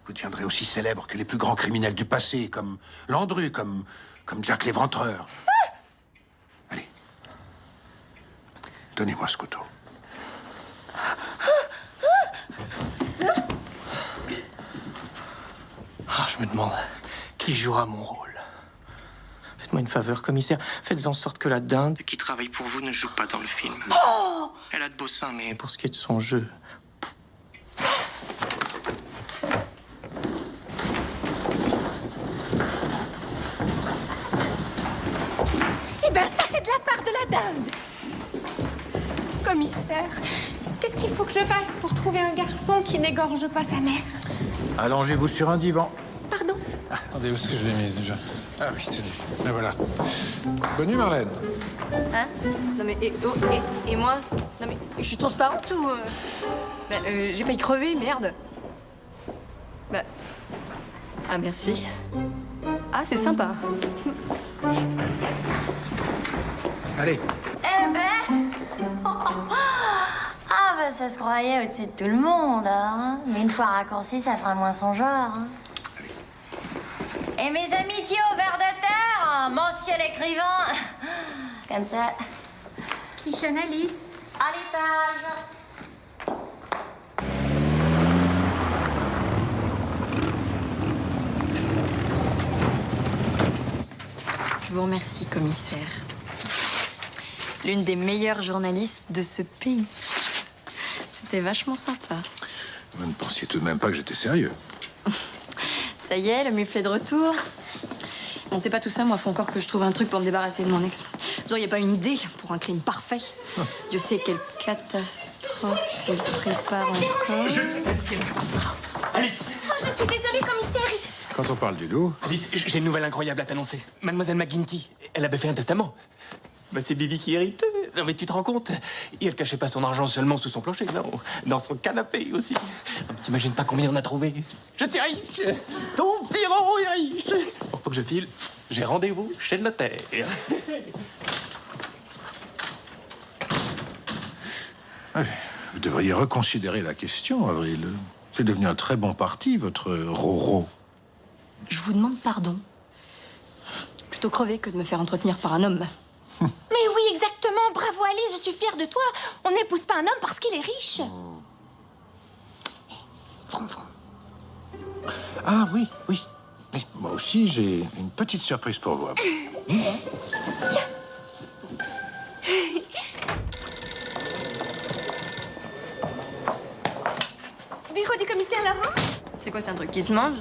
Vous deviendrez aussi célèbre que les plus grands criminels du passé, comme Landru, comme Jack l'Éventreur. Allez. Donnez-moi ce couteau. Ah, je me demande qui jouera mon rôle. Faites-moi une faveur, commissaire. Faites en sorte que la dinde qui travaille pour vous ne joue pas dans le film. Oh! Elle a de beaux seins, mais pour ce qui est de son jeu... Eh ben ça, c'est de la part de la dinde. Commissaire, qu'est-ce qu'il faut que je fasse pour trouver un garçon qui n'égorge pas sa mère? Allongez-vous sur un divan. Pardon? Attendez, où est-ce que je l'ai mise déjà? Ah oui, tenez. La voilà. Bonne nuit, Marlène. Hein? Non mais, et moi? Non mais, je suis transparente ou... j'ai pas y crevé, merde. Bah... Ah, merci. Ah, c'est sympa. Allez. Eh ben... Ah bah ça se croyait au-dessus de tout le monde, hein. Mais une fois raccourci, ça fera moins son genre, hein. Et mes amitiés au ver de terre, hein, monsieur l'écrivain. Comme ça. Psychanalyste. À l'étage. Je vous remercie, commissaire. L'une des meilleures journalistes de ce pays. C'était vachement sympa. Vous ne pensiez tout de même pas que j'étais sérieux. Ça y est, le mufle est de retour. Bon, c'est pas tout ça, moi, faut encore que je trouve un truc pour me débarrasser de mon ex. Vous auriez pas une idée pour un crime parfait? Dieu sait quelle catastrophe elle prépare encore. Alice! Oh, je suis désolée, commissaire. Quand on parle du loup... Alice, j'ai une nouvelle incroyable à t'annoncer. Mademoiselle McGuinty, elle avait fait un testament. Bah, c'est Bibi qui hérite. Non, mais tu te rends compte? Et elle cachait pas son argent seulement sous son plancher, non. Dans son canapé aussi. Non, t'imagines pas combien on a trouvé? Je suis riche! Ton petit rond est riche! Bon, faut que je file. J'ai rendez-vous chez le notaire. Allez, vous devriez reconsidérer la question, Avril. C'est devenu un très bon parti, votre Roro. Je vous demande pardon. Plutôt crever que de me faire entretenir par un homme. Mais oui, exactement. Bravo, Alice, je suis fière de toi. On n'épouse pas un homme parce qu'il est riche. Vroom, vroom. Ah oui, oui. Oui, moi aussi, j'ai une petite surprise pour vous. Tiens. Bureau du commissaire Laurent? C'est quoi, c'est un truc qui se mange?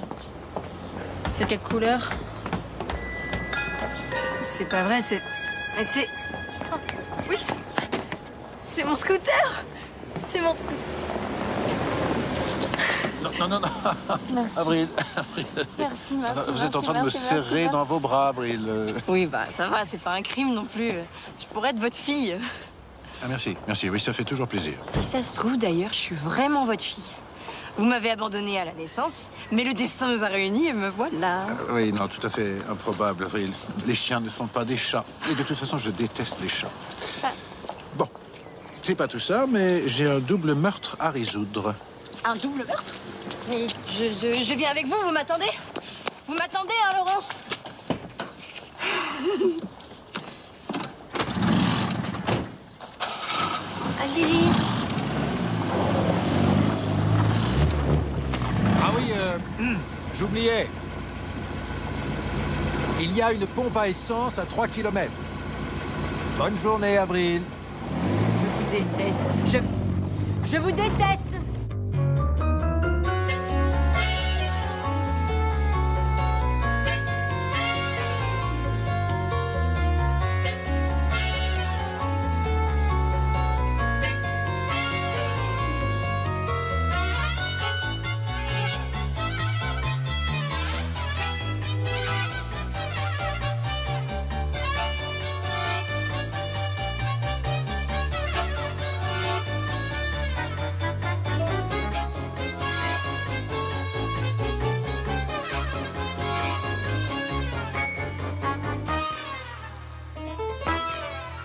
C'est quelle couleur? C'est pas vrai, c'est... Mais c'est... Oh, oui, c'est mon scooter. C'est mon... Non, non, non. Merci. Avril. Merci, merci. Vous êtes en train de me serrer dans vos bras, Avril. Oui, bah ça va, c'est pas un crime non plus. Je pourrais être votre fille. Ah, merci, merci. Oui, ça fait toujours plaisir. Si ça se trouve, d'ailleurs, je suis vraiment votre fille. Vous m'avez abandonné à la naissance, mais le destin nous a réunis et me voilà. Oui, non, tout à fait improbable, Avril. Les chiens ne sont pas des chats. Et de toute façon, je déteste les chats. Bon, c'est pas tout ça, mais j'ai un double meurtre à résoudre. Un double meurtre? Mais je viens avec vous, vous m'attendez? Vous m'attendez, hein, Laurence? Allez. Ah oui, j'oubliais. Il y a une pompe à essence à 3 km. Bonne journée, Avril. Je vous déteste. Je vous déteste.